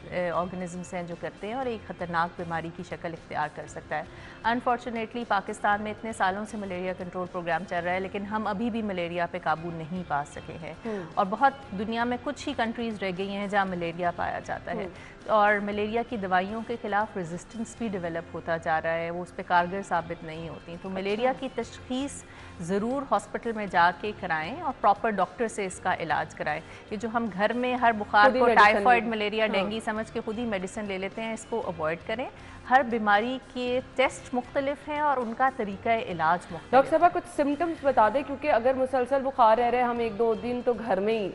ऑर्गेनिजम्स हैं जो करते हैं, और एक ख़तरनाक बीमारी की शक्ल इख्तियार कर सकता है। अनफॉर्चुनेटली पाकिस्तान में इतने सालों से मलेरिया कंट्रोल प्रोग्राम चल रहा है, लेकिन हम अभी भी मलेरिया पे काबू नहीं पा सके हैं, और बहुत दुनिया में कुछ ही कंट्रीज़ रह गई हैं जहाँ मलेरिया पाया जाता है, और मलेरिया की दवाइयों के ख़िलाफ़ रेजिस्टेंस भी डेवलप होता जा रहा है, वो उस पर कारगर साबित नहीं होती। तो मलेरिया की तशख़ीस ज़रूर हॉस्पिटल में जाके कराएं और प्रॉपर डॉक्टर से इसका इलाज कराएं। ये जो हम घर में हर बुखार को टाइफाइड, मलेरिया, डेंगू समझ के खुद ही मेडिसिन ले लेते हैं, इसको अवॉइड करें। हर बीमारी के टेस्ट मुख्तलिफ हैं और उनका तरीका इलाज मुख्तलिफ। डॉक्टर साहब, कुछ सिम्टम्स बता दें, क्योंकि अगर मुसलसल बुखार रह रहे हैं हम 1-2 दिन तो घर में ही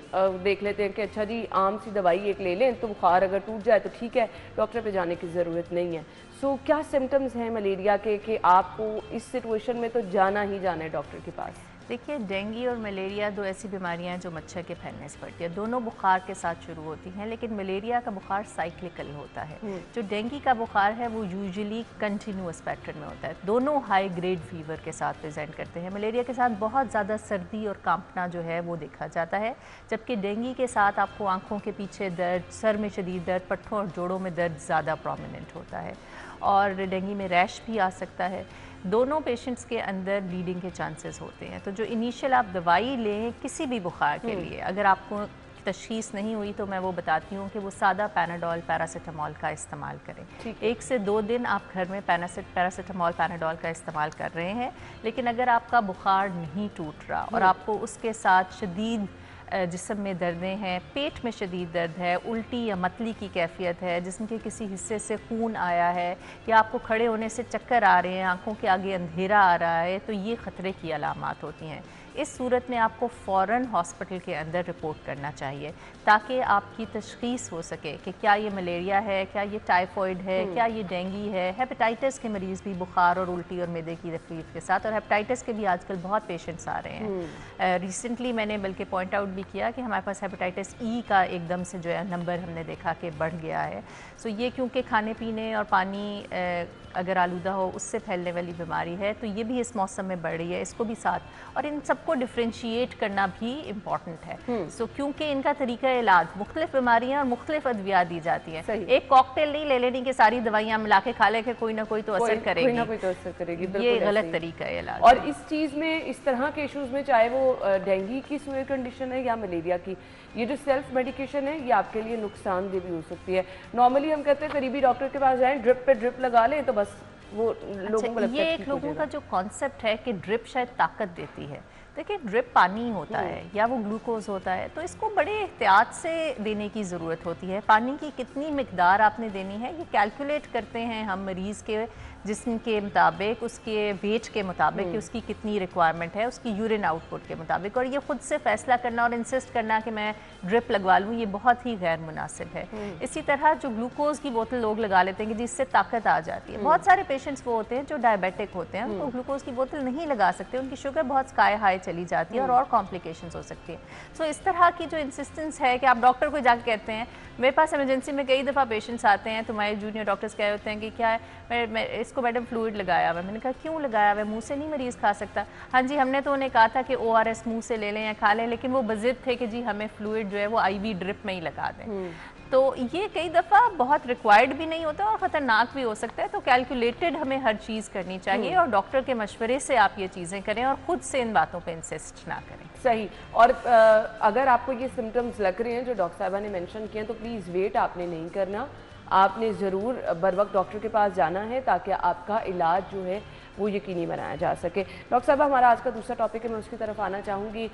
देख लेते हैं कि अच्छा जी आम सी दवाई एक ले लें, तो बुखार अगर टूट जाए तो ठीक है, डॉक्टर पे जाने की ज़रूरत नहीं है। सो क्या सिम्टम्स हैं मलेरिया के कि आपको इस सिचुएशन में तो जाना ही जाना है डॉक्टर के पास? देखिए, डेंगू और मलेरिया दो ऐसी बीमारियां हैं जो मच्छर के फैलने से बढ़ती है। दोनों बुखार के साथ शुरू होती हैं, लेकिन मलेरिया का बुखार साइक्लिकल होता है। जो डेंगू का बुखार है वो यूजुअली कंटिन्यूअस पैटर्न में होता है। दोनों हाई ग्रेड फीवर के साथ प्रेजेंट करते हैं। मलेरिया के साथ बहुत ज़्यादा सर्दी और कांपना जो है वो देखा जाता है, जबकि डेंगू के साथ आपको आँखों के पीछे दर्द, सर में शदीद दर्द, पट्टों और जोड़ों में दर्द ज़्यादा प्रोमिनेंट होता है, और डेंगू में रैश भी आ सकता है। दोनों पेशेंट्स के अंदर ब्लीडिंग के चांसेस होते हैं। तो जो इनिशियल आप दवाई लें किसी भी बुखार के लिए, अगर आपको तशख़ीस नहीं हुई तो मैं वो बताती हूँ कि वो सादा पैनाडोल पैरासीटामोल का इस्तेमाल करें। 1 से 2 दिन आप घर में पैरासीटामोल पैनाडोल का इस्तेमाल कर रहे हैं, लेकिन अगर आपका बुखार नहीं टूट रहा और आपको उसके साथ शदीद जिस्म में दर्दें हैं, पेट में शदीद दर्द है, उल्टी या मतली की कैफियत है, जिस्म के किसी हिस्से से खून आया है, या आपको खड़े होने से चक्कर आ रहे हैं, आंखों के आगे अंधेरा आ रहा है, तो ये ख़तरे की अलामात होती हैं। इस सूरत में आपको फ़ौरन हॉस्पिटल के अंदर रिपोर्ट करना चाहिए ताकि आपकी तशख़ीस हो सके कि क्या ये मलेरिया है, क्या ये टाइफॉइड है, क्या ये डेंगू है। हेपेटाइटिस के मरीज़ भी बुखार और उल्टी और मैदे की तकलीफ़ के साथ, और हेपेटाइटिस के भी आजकल बहुत पेशेंट्स आ रहे हैं। रिसेंटली मैंने बल्कि पॉइंट आउट भी किया कि हमारे पास हेपेटाइटिस ई का एकदम से जो है नंबर हमने देखा कि बढ़ गया है। सो ये क्योंकि खाने पीने और पानी अगर आलूदा हो उससे फैलने वाली बीमारी है, तो ये भी इस मौसम में बढ़ रही है, इसको भी साथ, और इन सबको डिफ्रेंशिएट करना भी इम्पॉर्टेंट है। सो क्योंकि इनका तरीका इलाज मुख्तलिफ बीमारियाँ और मुख्तलिफ अद्वियात दी जाती हैं। एक कॉकटेल नहीं ले लेनी कि सारी दवाइयाँ मिला के खा ले के कोई ना कोई तो असर करेगी, कोई ना कोई तो असर करेगी। ये गलत तरीका है इलाज। और इस चीज़ में, इस तरह के इशूज़ में, चाहे वो डेंगू की सुअर कंडीशन है या मलेरिया की, ये जो सेल्फ मेडिकेशन है ये आपके लिए नुकसानदेह भी हो सकती है। नॉर्मली हम कहते हैं करीबी डॉक्टर के पास जाएं, ड्रिप पे ड्रिप लगा लें तो बस वो लोगों को लगता है ये एक लोगों का जो कॉन्सेप्ट है कि ड्रिप शायद ताकत देती है। देखिए, ड्रिप पानी होता है या वो ग्लूकोज होता है, तो इसको बड़े एहतियात से देने की ज़रूरत होती है। पानी की कितनी मिकदार आपने देनी है ये कैलकुलेट करते हैं हम मरीज़ के जिस्म के मुताबिक, उसके वेट के मुताबिक कि उसकी कितनी रिक्वायरमेंट है, उसकी यूरिन आउटपुट के मुताबिक, और ये खुद से फैसला करना और इंसिस्ट करना कि मैं ड्रिप लगवा लूँ, ये बहुत ही गैर मुनासिब है। इसी तरह जो ग्लूकोज की बोतल लोग लगा लेते हैं कि जिससे ताकत आ जाती है, बहुत सारे पेशेंट्स वो होते हैं जो डायबिटिक होते हैं, उनको ग्लूकोज की बोतल नहीं लगा सकते, उनकी शुगर बहुत स्काई हाई चली जाती है और कॉम्प्लिकेशंस हो सकती है। सो इस तरह की जो इंसिस्टेंस है कि आप डॉक्टर को जाकर कहते हैं, मेरे पास इमरजेंसी में कई दफ़ा पेशेंट्स आते हैं तो हमारे जूनियर डॉक्टर्स कह होते हैं कि क्या है, मैं इसको मैडम फ्लूइड लगाया हुआ है। मैंने कहा क्यों लगाया हुआ है, मुंह से नहीं मरीज़ खा सकता? हाँ जी, हमने तो उन्हें कहा था कि ORS मुंह से ले लें या खा लें, लेकिन वो बज़िद थे कि जी हमें फ्लूइड जो है वो IV ड्रिप में ही लगा दें। तो ये कई दफ़ा बहुत रिक्वायर्ड भी नहीं होता और ख़तरनाक भी हो सकता है। तो कैलकुलेटेड हमें हर चीज़ करनी चाहिए और डॉक्टर के मशवरे से आप ये चीज़ें करें और ख़ुद से इन बातों पे इंसिस्ट ना करें। सही। और अगर आपको ये सिम्टम्स लग रहे हैं जो डॉक्टर साहबा ने मेंशन किए हैं, तो प्लीज़ वेट आपने नहीं करना, आपने ज़रूर बर वक्त डॉक्टर के पास जाना है ताकि आपका इलाज जो है वो यकीनी बनाया जा सके। डॉक्टर साहब, हमारा आज का दूसरा टॉपिक है, मैं उसकी तरफ आना चाहूँगी।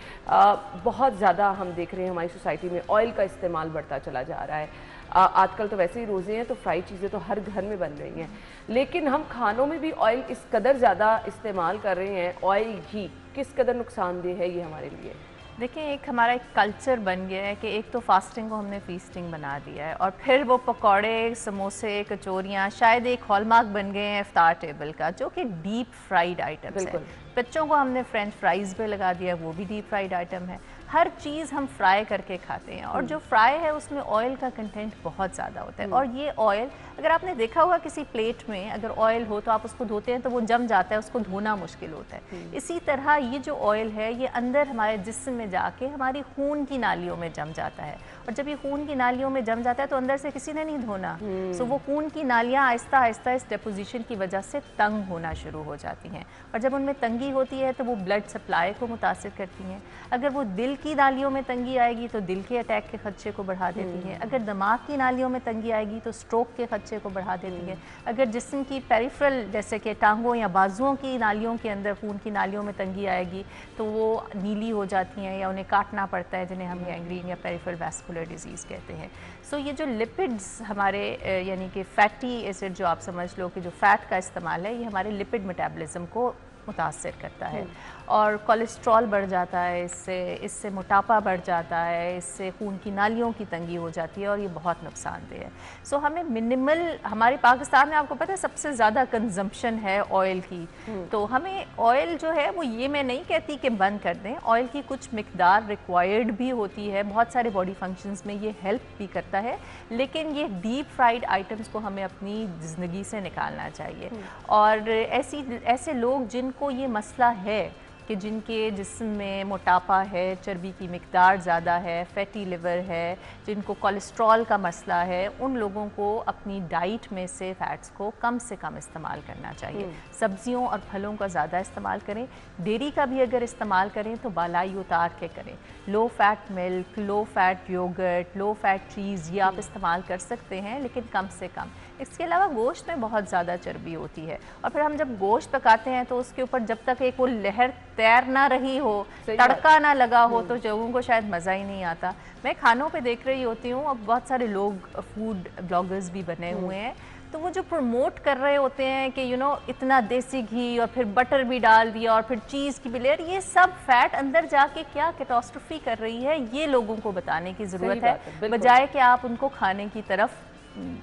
बहुत ज़्यादा हम देख रहे हैं हमारी सोसाइटी में ऑयल का इस्तेमाल बढ़ता चला जा रहा है। आजकल तो वैसे ही रोज़े हैं तो फ्राई चीज़ें तो हर घर में बन रही हैं, लेकिन हम खानों में भी ऑयल इस कदर ज़्यादा इस्तेमाल कर रहे हैं, ऑयल घी किस कदर नुकसानदेह है ये हमारे लिए? देखिए, एक हमारा एक कल्चर बन गया है कि एक तो फास्टिंग को हमने फीस्टिंग बना दिया है और फिर वो पकौड़े, समोसे, कचौरियाँ शायद एक हॉलमार्क बन गए हैं इफ्तार टेबल का, जो कि डीप फ्राइड आइटम्स है। बच्चों को हमने फ्रेंच फ्राइज़ पे लगा दिया, वो भी डीप फ्राइड आइटम है। हर चीज़ हम फ्राई करके खाते हैं और जो फ्राई है उसमें ऑयल का कंटेंट बहुत ज़्यादा होता है। और ये ऑयल, अगर आपने देखा होगा किसी प्लेट में अगर ऑयल हो तो आप उसको धोते हैं तो वो जम जाता है, उसको धोना मुश्किल होता है। इसी तरह ये जो ऑयल है ये अंदर हमारे जिस्म में जाके हमारी खून की नालियों में जम जाता है, और जब ये खून की नालियों में जम जाता है तो अंदर से किसी ने नहीं धोना, सो वो खून की नालियाँ आहिस्ता आहिस्ता इस डिपोजिशन की वजह से तंग होना शुरू हो जाती हैं, और जब उनमें तंगी होती है तो वो ब्लड सप्लाई को मुतासिर करती हैं। अगर वो दिल की नालियों में तंगी आएगी तो दिल के अटैक के खदशे को बढ़ा देती हैं। अगर दिमाग की नालियों में तंगी आएगी तो स्ट्रोक के खदशे को बढ़ा देती है। अगर जिस्म की पेरिफेरल जैसे कि टांगों या बाजुओं की नालियों के अंदर खून की नालियों में तंगी आएगी तो वो नीली हो जाती हैं या उन्हें काटना पड़ता है, जिन्हें हम गैंग्रीन या पेरिफेरल वैस्कुलर डिजीज़ कहते हैं। सो ये जो लिपिड्स हमारे यानी कि फैटी एसिड जो आप समझ लो कि जो फ़ैट का इस्तेमाल है, ये हमारे लिपिड मेटाबॉलिज्म को मुतासर करता है और कोलेस्ट्रॉल बढ़ जाता है, इससे मोटापा बढ़ जाता है, इससे खून की नालियों की तंगी हो जाती है और ये बहुत नुकसानदेह है। सो हमें मिनिमल, हमारे पाकिस्तान में आपको पता है सबसे ज़्यादा कंजम्पशन है ऑयल की, तो हमें ऑयल जो है वो, ये मैं नहीं कहती कि बंद कर दें, ऑयल की कुछ मिकदार रिक्वायर्ड भी होती है, बहुत सारे बॉडी फंक्शंस में ये हेल्प भी करता है, लेकिन ये डीप फ्राइड आइटम्स को हमें अपनी ज़िंदगी से निकालना चाहिए। और ऐसे लोग जिनको ये मसला है कि जिनके जिस्म में मोटापा है, चर्बी की मिकदार ज़्यादा है, फैटी लिवर है, जिनको कोलेस्ट्रॉल का मसला है, उन लोगों को अपनी डाइट में से फ़ैट्स को कम से कम इस्तेमाल करना चाहिए। सब्जियों और फलों का ज़्यादा इस्तेमाल करें। डेयरी का भी अगर इस्तेमाल करें तो बालाई उतार के करें। Low fat milk, low fat yogurt, low fat cheese ये आप इस्तेमाल कर सकते हैं, लेकिन कम से कम। इसके अलावा गोश्त में बहुत ज़्यादा चर्बी होती है, और फिर हम जब गोश्त पकाते हैं तो उसके ऊपर जब तक एक वो लहर तैर ना रही हो, तड़का ना लगा हो, तो लोगों को शायद मज़ा ही नहीं आता। मैं खानों पे देख रही होती हूँ, अब बहुत सारे लोग फूड ब्लॉगर्स भी बने हुए हैं, तो वो जो प्रमोट कर रहे होते हैं कि इतना देसी घी और फिर बटर भी डाल दिया और फिर चीज़ की भी लेयर, ये सब फैट अंदर जाके क्या कैटास्ट्रोफी कर रही है, ये लोगों को बताने की ज़रूरत है, बजाय कि आप उनको खाने की तरफ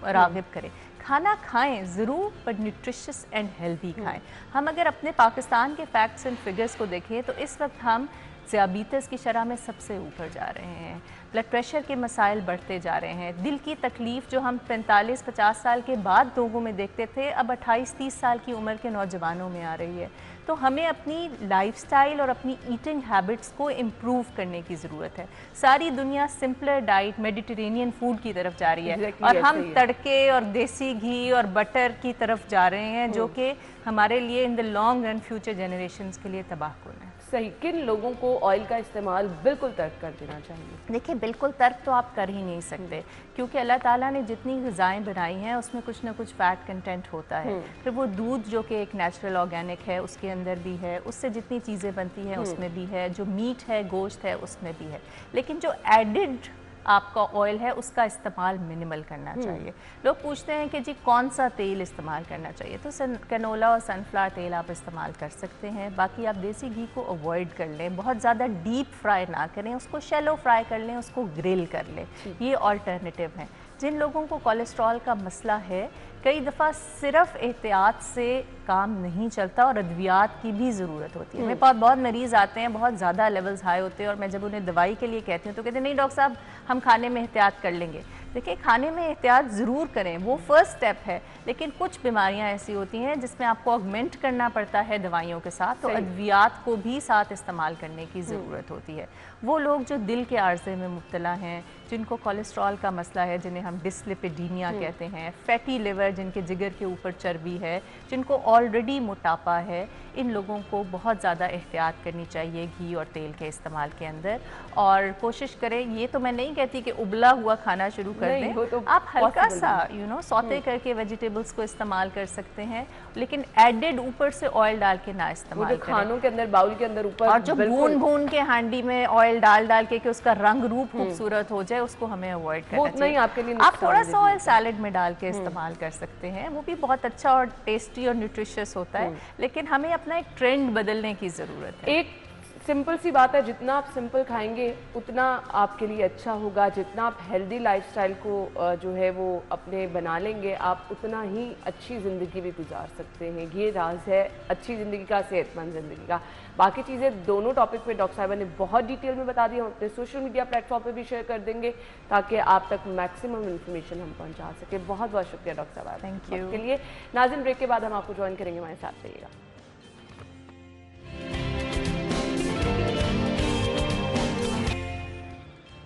राग़िब करें। खाना खाएं ज़रूर, पर न्यूट्रिशियस एंड हेल्दी खाएं। हम अगर अपने पाकिस्तान के फैक्ट्स एंड फिगर्स को देखें तो इस वक्त हम ज़ियाबीतस की शरह में सबसे ऊपर जा रहे हैं, ब्लड प्रेशर के मसाइल बढ़ते जा रहे हैं, दिल की तकलीफ़ जो हम 45-50 साल के बाद लोगों में देखते थे, अब 28-30 साल की उम्र के नौजवानों में आ रही है। तो हमें अपनी लाइफस्टाइल और अपनी ईटिंग हैबिट्स को इम्प्रूव करने की ज़रूरत है। सारी दुनिया सिंपलर डाइट, मेडिटेरेनियन फूड की तरफ जा रही है, और हम तड़के और देसी घी और बटर की तरफ जा रहे हैं, जो कि हमारे लिए in the long run future generations के लिए तबाहकुन है। सही। किन लोगों को ऑयल का इस्तेमाल बिल्कुल तर्क कर देना चाहिए? देखिए, बिल्कुल तर्क तो आप कर ही नहीं सकते, क्योंकि अल्लाह ताला ने जितनी ग़िज़ाएँ बनाई हैं उसमें कुछ ना कुछ फ़ैट कंटेंट होता है। फिर वो दूध जो कि एक नेचुरल ऑर्गेनिक है उसके अंदर भी है, उससे जितनी चीज़ें बनती हैं उसमें भी है, जो मीट है, गोश्त है, उसमें भी है, लेकिन जो एडिड आपका ऑयल है उसका इस्तेमाल मिनिमल करना चाहिए। लोग पूछते हैं कि जी कौन सा तेल इस्तेमाल करना चाहिए, तो कैनोला और सनफ्लावर तेल आप इस्तेमाल कर सकते हैं। बाकी आप देसी घी को अवॉइड कर लें, बहुत ज़्यादा डीप फ्राई ना करें, उसको शैलो फ्राई कर लें, उसको ग्रिल कर लें, ये ऑल्टरनेटिव हैं। जिन लोगों को कोलेस्ट्रॉल का मसला है, कई दफ़ा सिर्फ एहतियात से काम नहीं चलता और अद्वियात की भी ज़रूरत होती है। मेरे पास बहुत मरीज़ आते हैं, बहुत ज़्यादा लेवल्स हाई होते हैं, और मैं जब उन्हें दवाई के लिए कहती हूँ तो कहते हैं नहीं डॉक्टर साहब, हम खाने में एहतियात कर लेंगे। देखिए, खाने में एहतियात ज़रूर करें, वो फर्स्ट स्टेप है, लेकिन कुछ बीमारियां ऐसी होती हैं जिसमें आपको ऑगमेंट करना पड़ता है दवाइयों के साथ, तो अद्वियात को भी साथ इस्तेमाल करने की ज़रूरत होती है। वो लोग जो दिल के आर्जे में मुब्तला हैं, जिनको कोलेस्ट्रॉल का मसला है, जिन्हें हम डिस्लिपिडीनिया कहते हैं, फैटी लिवर, जिनके जिगर के ऊपर चर्बी है, जिनको ऑलरेडी मोटापा है, इन लोगों को बहुत ज़्यादा एहतियात करनी चाहिए घी और तेल के इस्तेमाल के अंदर। और कोशिश करें, ये तो मैं नहीं कहती कि उबला हुआ खाना शुरू कर दें, तो आप हल्का सा सौते करके वेजिटेबल्स को इस्तेमाल कर सकते हैं, लेकिन एडेड ऊपर से ऑयल डाल के ना इस्तेमाल करें। खानों के अंदर, बाउल के अंदर ऊपर, और जो भून के हांडी में ऑयल डाल के कि उसका रंग रूप खूबसूरत हो जाए, उसको हमें अवॉइड करना चाहिए। आपके लिए आप थोड़ा सा ऑयल सैलेड में डाल के इस्तेमाल कर सकते हैं, वो भी बहुत अच्छा और टेस्टी और न्यूट्रिशियस होता है, लेकिन हमें अपना एक ट्रेंड बदलने की ज़रूरत है। एक सिंपल सी बात है, जितना आप सिंपल खाएंगे उतना आपके लिए अच्छा होगा, जितना आप हेल्दी लाइफस्टाइल को जो है वो अपने बना लेंगे, आप उतना ही अच्छी ज़िंदगी भी गुजार सकते हैं। ये राज है अच्छी ज़िंदगी का, सेहतमंद ज़िंदगी का। बाकी चीज़ें दोनों टॉपिक पे डॉक्टर साहिबा ने बहुत डिटेल में बता दी, हम अपने सोशल मीडिया प्लेटफॉर्म पे भी शेयर कर देंगे ताकि आप तक मैक्सिमम इन्फॉर्मेशन हम पहुँचा सकें। बहुत बहुत शुक्रिया डॉक्टर साहिबा, थैंक यू के लिए। नाज़िन, ब्रेक के बाद हम आपको ज्वाइन करेंगे, हमारे साथ रहिएगा।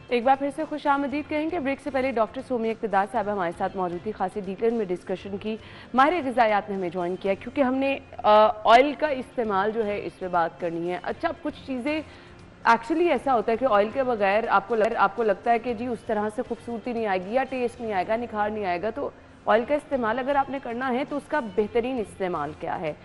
एक बार फिर से खुशामदीद कहेंगे। ब्रेक से पहले डॉक्टर सोमी इक़्तिदार साहब हमारे साथ मौजूद थी, खासी डिटेल में डिस्कशन की। माहिर ग़िज़ायात ने हमें ज्वाइन किया क्योंकि हमने ऑयल का इस्तेमाल जो है इस पर बात करनी है। अच्छा, कुछ चीज़ें एक्चुअली ऐसा होता है कि ऑयल के बगैर आपको लगता है कि जी उस तरह से खूबसूरती नहीं आएगी या टेस्ट नहीं आएगा, निखार नहीं आएगा, तो ऑयल का इस्तेमाल अगर आपने करना है तो उसका बेहतरीन इस्तेमाल क्या है,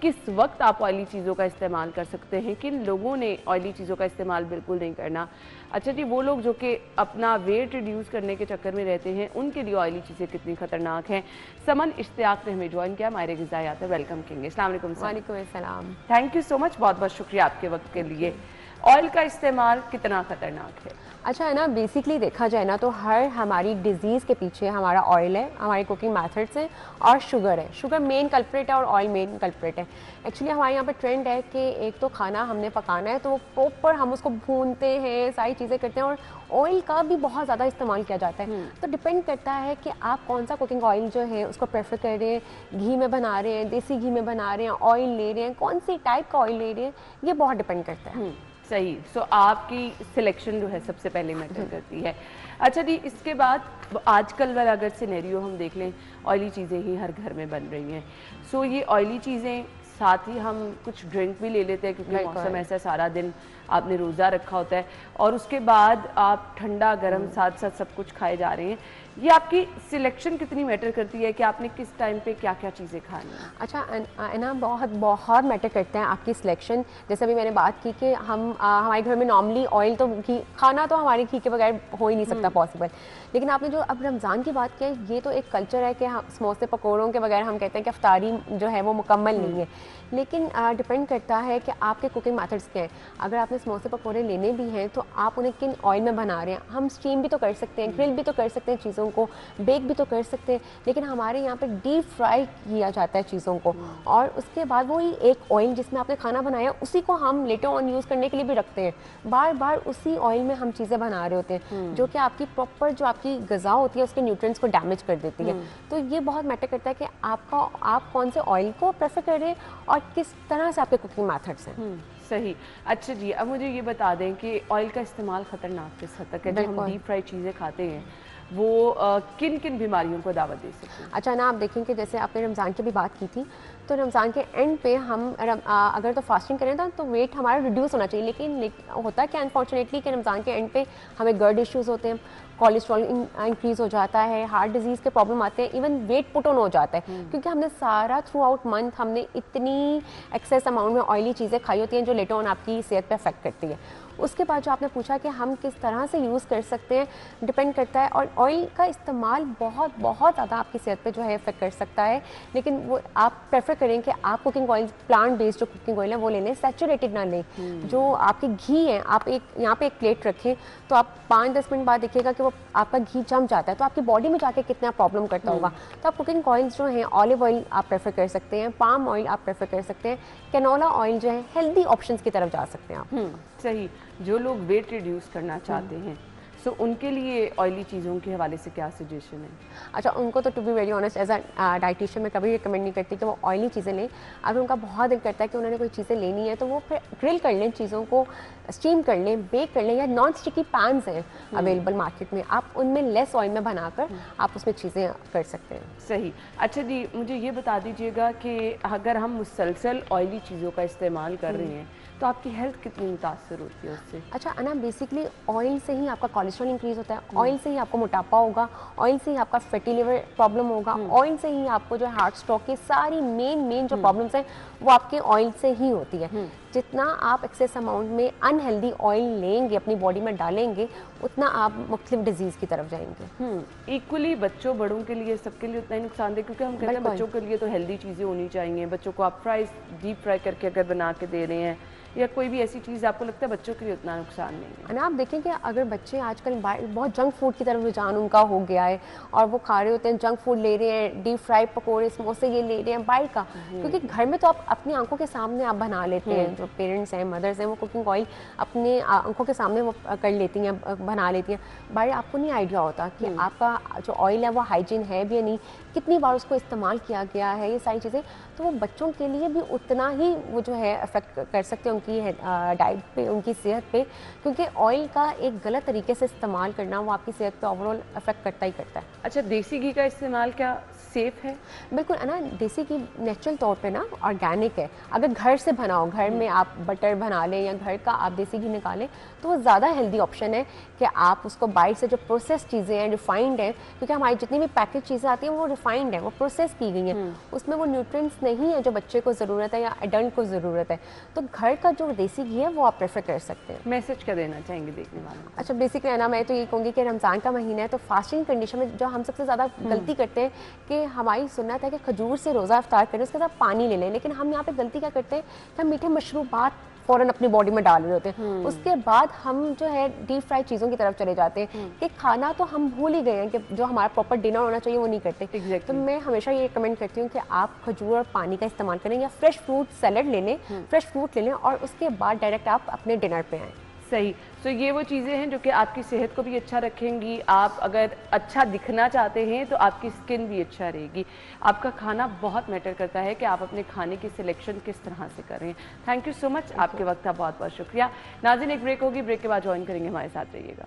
किस वक्त आप ऑयली चीज़ों का इस्तेमाल कर सकते हैं, किन लोगों ने ऑयली चीज़ों का इस्तेमाल बिल्कुल नहीं करना। अच्छा जी, वो लोग जो कि अपना वेट रिड्यूस करने के चक्कर में रहते हैं, उनके लिए ऑयली चीज़ें कितनी ख़तरनाक हैं। समन इश्तियाक ने हमें ज्वाइन किया, माहिर ग़िज़ायात है, वेलकम करेंगे। अस्सलाम वालेकुम। वालेकुम अस्सलाम। थैंक यू सो मच, बहुत बहुत शुक्रिया आपके वक्त के लिए। ऑयल का इस्तेमाल कितना खतरनाक है? अच्छा है ना, बेसिकली देखा जाए ना तो हर हमारी डिजीज़ के पीछे हमारा ऑयल है, हमारे कुकिंग मेथड्स हैं और शुगर है। शुगर मेन कल्प्रेट है और ऑयल मेन कल्प्रेट है। एक्चुअली हमारे यहाँ पे ट्रेंड है कि एक तो खाना हमने पकाना है तो प्रॉपर हम उसको भूनते हैं, सारी चीज़ें करते हैं, और ऑयल का भी बहुत ज़्यादा इस्तेमाल किया जाता है। तो डिपेंड करता है कि आप कौन सा कुकिंग ऑयल जो है उसको प्रेफर कर रहे हैं, घी में बना रहे हैं, देसी घी में बना रहे हैं, ऑयल ले रहे हैं, कौन सी टाइप का ऑयल ले रहे हैं, ये बहुत डिपेंड करता है। सही। सो आपकी सिलेक्शन जो है सबसे पहले मैटर करती है। अच्छा जी, इसके बाद आजकल वाला अगर सिनेरियो हम देख लें, ऑयली चीज़ें ही हर घर में बन रही हैं। सो ये ऑयली चीज़ें, साथ ही हम कुछ ड्रिंक भी ले लेते हैं क्योंकि मौसम ऐसा, सारा दिन आपने रोज़ा रखा होता है और उसके बाद आप ठंडा गर्म साथ साथ सब कुछ खाए जा रहे हैं। ये आपकी सिलेक्शन कितनी मैटर करती है कि आपने किस टाइम पे क्या क्या चीज़ें खानी है? अच्छा ना, बहुत बहुत मैटर करते हैं आपकी सिलेक्शन। जैसे अभी मैंने बात की कि हमारे घर में नॉर्मली ऑयल तो घी, खाना तो हमारे घी के बगैर हो ही नहीं सकता पॉसिबल। लेकिन आपने जो अब रमज़ान की बात की है, ये तो एक कल्चर है कि हम समोसे पकौड़ों के बगैर हम कहते हैं कि अफ्तारी जो है वो मुकम्मल नहीं है। लेकिन डिपेंड करता है कि आपके कुकिंग मेथड्स क्या हैं। अगर आपने समोसे पकौड़े लेने भी हैं तो आप उन्हें किन ऑयल में बना रहे हैं। हम स्टीम भी तो कर सकते हैं, ग्रिल भी तो कर सकते हैं चीज़ों को, बेक भी तो कर सकते हैं, लेकिन हमारे यहाँ पे डीप फ्राई किया जाता है चीज़ों को, और उसके बाद वही एक ऑयल जिसमें आपने खाना बनाया उसी को हम लेटर ऑन यूज़ करने के लिए भी रखते हैं। बार बार उसी ऑयल में हम चीज़ें बना रहे होते हैं जो कि आपकी प्रॉपर जो आपकी ग़िज़ा होती है उसके न्यूट्रिएंट्स को डैमेज कर देती है। तो ये बहुत मैटर करता है कि आप कौन से ऑयल को प्रेफर कर रहे हैं और किस तरह से आपके कुकिंग मेथड्स हैं। सही। अच्छा जी, अब मुझे ये बता दें कि ऑयल का इस्तेमाल खतरनाक किस हद तक है? जब हम डीप फ्राई चीज़ें खाते हैं वो किन किन बीमारियों को दावत दे सकते हैं? अच्छा ना, आप देखेंगे जैसे आपने रमज़ान की भी बात की थी, तो रमज़ान के एंड पे हम अगर तो फास्टिंग करें तो वेट हमारा रिड्यूस होना चाहिए। लेकिन होता है कि अनफॉर्चुनेटली कि रमज़ान के एंड पे हमें गर्ड इश्यूज़ होते हैं, कोलेस्ट्रॉल इंक्रीज़ हो जाता है, हार्ट डिजीज़ के प्रॉब्लम आते हैं, इवन वेट पुट ऑन हो जाता है क्योंकि हमने सारा थ्रू आउट मंथ हमने इतनी एक्सेस अमाउंट में ऑयली चीज़ें खाई होती हैं जो लेटर ऑन आपकी सेहत पे अफेक्ट करती है। उसके बाद जो आपने पूछा कि हम किस तरह से यूज़ कर सकते हैं, डिपेंड करता है। और ऑयल का इस्तेमाल बहुत बहुत ज़्यादा आपकी सेहत पे जो है इफेक्ट कर सकता है, लेकिन वो आप प्रेफर करें कि आप कुकिंग ऑयल, प्लांट बेस्ड जो कुकिंग ऑयल है वो ले लें, सैचुरेटेड ना लें। जो आपके घी है, आप यहाँ पे एक प्लेट रखें तो आप 5-10 मिनट बाद देखिएगा कि वो आपका घी जम जाता है, तो आपकी बॉडी में जाके कितना प्रॉब्लम करता होगा। तो आप कुकिंग ऑयल्स जो हैं, ऑलिव ऑयल आप प्रेफर कर सकते हैं, पाम ऑयल आप प्रेफर कर सकते हैं, कैनोला ऑयल जो है, हेल्दी ऑप्शंस की तरफ जा सकते हैं आप। सही। जो लोग वेट रिड्यूस करना चाहते हैं सो उनके लिए ऑयली चीज़ों के हवाले से क्या सजेशन है? अच्छा, उनको तो to be very honest as a dietitian मैं कभी रिकमेंड नहीं करती कि वो ऑयली चीज़ें लें। अगर उनका बहुत दिल करता है कि उन्होंने कोई चीज़ें लेनी है तो वो फिर ग्रिल कर लें, चीज़ों को स्टीम कर लें, बेक कर लें, या नॉन स्टिकी पैन्स हैं अवेलेबल मार्केट में, आप उनमें लेस ऑयल में बनाकर आप उसमें चीज़ें कर सकते हैं। सही। अच्छा जी, मुझे ये बता दीजिएगा कि अगर हम मुसलसल ऑयली चीज़ों का इस्तेमाल कर रहे हैं तो आपकी हेल्थ कितनी मुतासर होती है उससे? अच्छा ना, बेसिकली ऑयल से ही आपका कोलेस्ट्रॉल इंक्रीज होता है, ऑयल से ही आपको मोटापा होगा, ऑयल से ही आपका फैटी लिवर प्रॉब्लम होगा, ऑयल से ही आपको जो हार्ट स्ट्रोक की सारी मेन जो प्रॉब्लम्स हैं वो आपके ऑयल से ही होती है। जितना आप एक्सेस अमाउंट में अनहेल्दी ऑयल लेंगे, अपनी बॉडी में डालेंगे, उतना आप मुख्तलिफ डिजीज़ की तरफ जाएंगे। इक्वली बच्चों बड़ों के लिए सबके लिए उतना ही नुकसानदेह, क्योंकि हम कहते हैं बच्चों के लिए तो हेल्दी चीज़ें होनी चाहिए। बच्चों को आप डीप फ्राई करके अगर बना के दे रहे हैं या कोई भी ऐसी चीज़, आपको लगता है बच्चों के लिए उतना नुकसान नहीं है? ना, आप देखें कि अगर बच्चे आजकल बहुत जंक फूड की तरफ रुझान उनका हो गया है और वो खा रहे होते हैं, जंक फूड ले रहे हैं, डीप फ्राई पकौड़े समोसे ये ले रहे हैं बाहर का, क्योंकि घर में तो आप अपनी आंखों के सामने आप बना लेते हैं। जो पेरेंट्स हैं, मदर्स हैं, वो कुकिंग ऑयल अपने आंखों के सामने वो कर लेती हैं, बना लेती हैं। बाहर आपको नहीं आइडिया होता कि आपका जो ऑयल है वो हाइजीन है भी या नहीं, कितनी बार उसको इस्तेमाल किया गया है, ये सारी चीज़ें। तो वो बच्चों के लिए भी उतना ही वो जो है अफेक्ट कर सकते हैं उनकी डाइट पे, उनकी सेहत पे, क्योंकि ऑयल का एक गलत तरीके से इस्तेमाल करना वो आपकी सेहत पे ओवरऑल अफेक्ट करता ही करता है। अच्छा, देसी घी का इस्तेमाल क्या सेफ है? बिल्कुल है ना, देसी घी नेचुरल तौर पे ना ऑर्गेनिक है। अगर घर से बनाओ, घर में आप बटर बना लें या घर का आप देसी घी निकालें तो वो ज़्यादा हेल्दी ऑप्शन है कि आप उसको बाहर से जो प्रोसेस चीज़ें हैं, रिफाइंड है, क्योंकि हमारी जितनी भी पैकेज चीज़ें आती हैं वो रिफाइंड है, वो प्रोसेस की गई हैं, उसमें वो न्यूट्रिएंट्स नहीं है जो बच्चे को ज़रूरत है या एडल्ट को ज़रूरत है। तो घर का जो देसी घी है वो आप प्रेफर कर सकते हैं। मैसेज क्या देना चाहेंगे देखने वालों को? अच्छा, बेसिकली है ना, मैं तो ये कहूँगी कि रमज़ान का महीना है तो फास्टिंग कंडीशन में जो हम सबसे ज़्यादा गलती करते हैं कि हमारी सुन्नत है कि खजूर से रोज़ा इफ्तार करें, उसके साथ पानी ले लें, लेकिन हम यहाँ पे गलती क्या करते हैं कि हम मीठे मशरूबात फ़ौरन अपनी बॉडी में डाल रहे होते हैं। उसके बाद हम जो है डीप फ्राई चीज़ों की तरफ चले जाते हैं कि खाना तो हम भूल ही गए हैं कि जो हमारा प्रॉपर डिनर होना चाहिए वो नहीं करते। तो मैं हमेशा ये रिकमेंड करती हूँ कि आप खजूर और पानी का इस्तेमाल करें या फ्रेश फ्रूट सैलड ले लें, फ्रेश फ्रूट ले लें और उसके बाद डायरेक्ट आप अपने डिनर पे आएँ। सही। तो ये वो चीज़ें हैं जो कि आपकी सेहत को भी अच्छा रखेंगी। आप अगर अच्छा दिखना चाहते हैं तो आपकी स्किन भी अच्छा रहेगी। आपका खाना बहुत मैटर करता है कि आप अपने खाने की सिलेक्शन किस तरह से करें। थैंक यू सो मच, आपके वक्त का बहुत बहुत शुक्रिया। नाज़रीन, एक ब्रेक होगी, ब्रेक के बाद ज्वाइन करेंगे, हमारे साथ रहिएगा।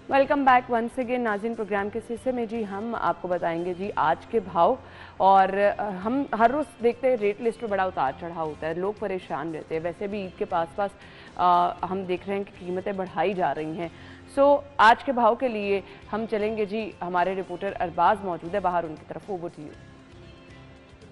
Welcome back once again. नाज़रीन, प्रोग्राम के हिस्से में जी हम आपको बताएंगे जी आज के भाव। और हम हर रोज़ देखते हैं रेट लिस्ट में बड़ा उतार चढ़ाव होता है, लोग परेशान रहते हैं। वैसे भी ईद के पास हम देख रहे हैं कि कीमतें बढ़ाई जा रही हैं। सो आज के भाव के लिए हम चलेंगे जी, हमारे रिपोर्टर अरबाज मौजूद है बाहर, उनकी तरफ। Over to you.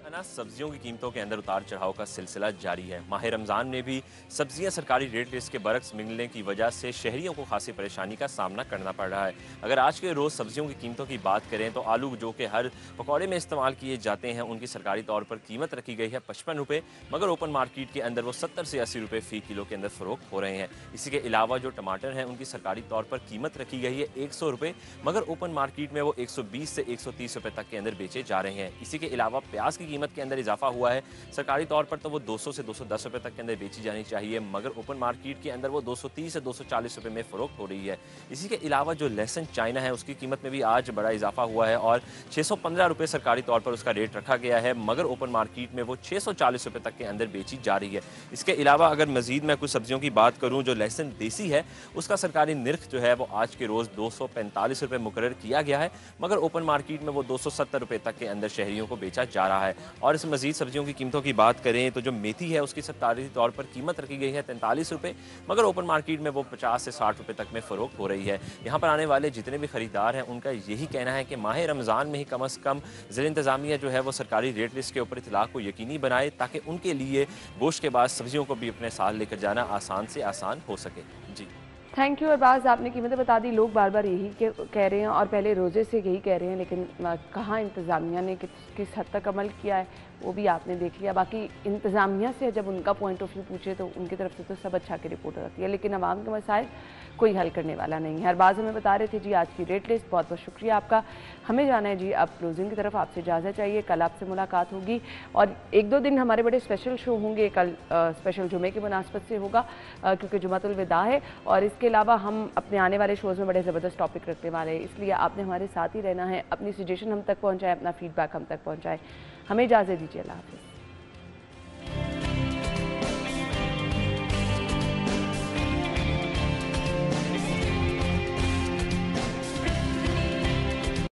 अनाज सब्जियों की कीमतों के अंदर उतार चढ़ाव का सिलसिला जारी है। माह रमज़ान में भी सब्जियां सरकारी रेट लिस्ट के बरक्स मिलने की वजह से शहरियों को खासी परेशानी का सामना करना पड़ रहा है। अगर आज के रोज़ सब्जियों की कीमतों की बात करें तो आलू जो कि हर पकौड़े में इस्तेमाल किए जाते हैं, उनकी सरकारी तौर पर कीमत रखी गई है 55 रुपये, मगर ओपन मार्केट के अंदर वो 70 से 80 रुपये फ़ी किलो के अंदर फ़रोख्त हो रहे हैं। इसी के अलावा जो टमाटर हैं उनकी सरकारी तौर पर कीमत रखी गई है 100 रुपये, मगर ओपन मार्केट में वो 120 से 130 रुपये तक के अंदर बेचे जा रहे हैं। इसी के अलावा प्याज की कीमत के अंदर इजाफा हुआ है। सरकारी तौर पर तो वो 200 से 210 रुपए तक के अंदर बेची जानी चाहिए, मगर ओपन मार्केट के अंदर वो 230 से 240 रुपए में फरोख्त हो रही है। इसी के अलावा जो लहसुन चाइना है उसकी कीमत में भी आज बड़ा इजाफा हुआ है और 615 रुपए सरकारी तौर पर उसका रेट रखा गया है, मगर ओपन मार्केट में वो 640 रुपए तक के अंदर बेची जा रही है। इसके अलावा अगर मजीद मैं कुछ सब्जियों की बात करूँ, जो लहसुन देसी है उसका सरकारी निर्ख जो है वो आज के रोज़ 245 रुपए मुकर्रर किया गया है, मगर ओपन मार्केट में वो 270 रुपए तक के अंदर शहरियों को बेचा जा रहा है। और इस मजीद सब्जियों की कीमतों की बात करें तो जो मेथी है उसकी सरकारी तौर पर कीमत रखी गई है 43 रुपये, मगर ओपन मार्केट में वो 50 से 60 रुपये तक में फ़रोख्त हो रही है। यहाँ पर आने वाले जितने भी खरीदार हैं उनका यही कहना है कि माह रमज़ान में ही कम अज़ कम ज़िला इंतज़ामिया जो है वो सरकारी रेट लिस्ट के ऊपर इतलाक़ को यकीनी बनाए, ताकि उनके लिए गोश्त के बाद सब्जियों को भी अपने साथ लेकर जाना आसान से आसान हो सके। जी थैंक यू अरबाज, आपने कीमतें बता दी। लोग बार बार यही कह रहे हैं और पहले रोज़े से यही कह रहे हैं, लेकिन कहाँ इंतज़ामिया ने किस हद तक अमल किया है वो भी आपने देख लिया। बाकी इंतज़ामिया से जब उनका पॉइंट ऑफ व्यू पूछे तो उनकी तरफ से तो सब अच्छा की रिपोर्ट आती है, लेकिन अवाम के मसाइल कोई हल करने वाला नहीं है। अरबाज हमें बता रहे थे जी आज की रेट लिस्ट। बहुत बहुत शुक्रिया आपका। हमें जाना है जी अब क्लोजिंग की तरफ, आपसे इजाज़त चाहिए। कल आपसे मुलाकात होगी और 1-2 दिन हमारे बड़े स्पेशल शो होंगे। कल स्पेशल जुमे की मुनासबत से होगा क्योंकि जुमातुल विदा है, और इसके अलावा हम अपने आने वाले शोज़ में बड़े ज़बरदस्त टॉपिक रखने वाले हैं, इसलिए आपने हमारे साथ ही रहना है। अपनी सजेशन हम तक पहुँचाएँ, अपना फीडबैक हम तक पहुँचाएँ। हमें इजाज़त दीजिए। अल्लाह हाफ़िज़।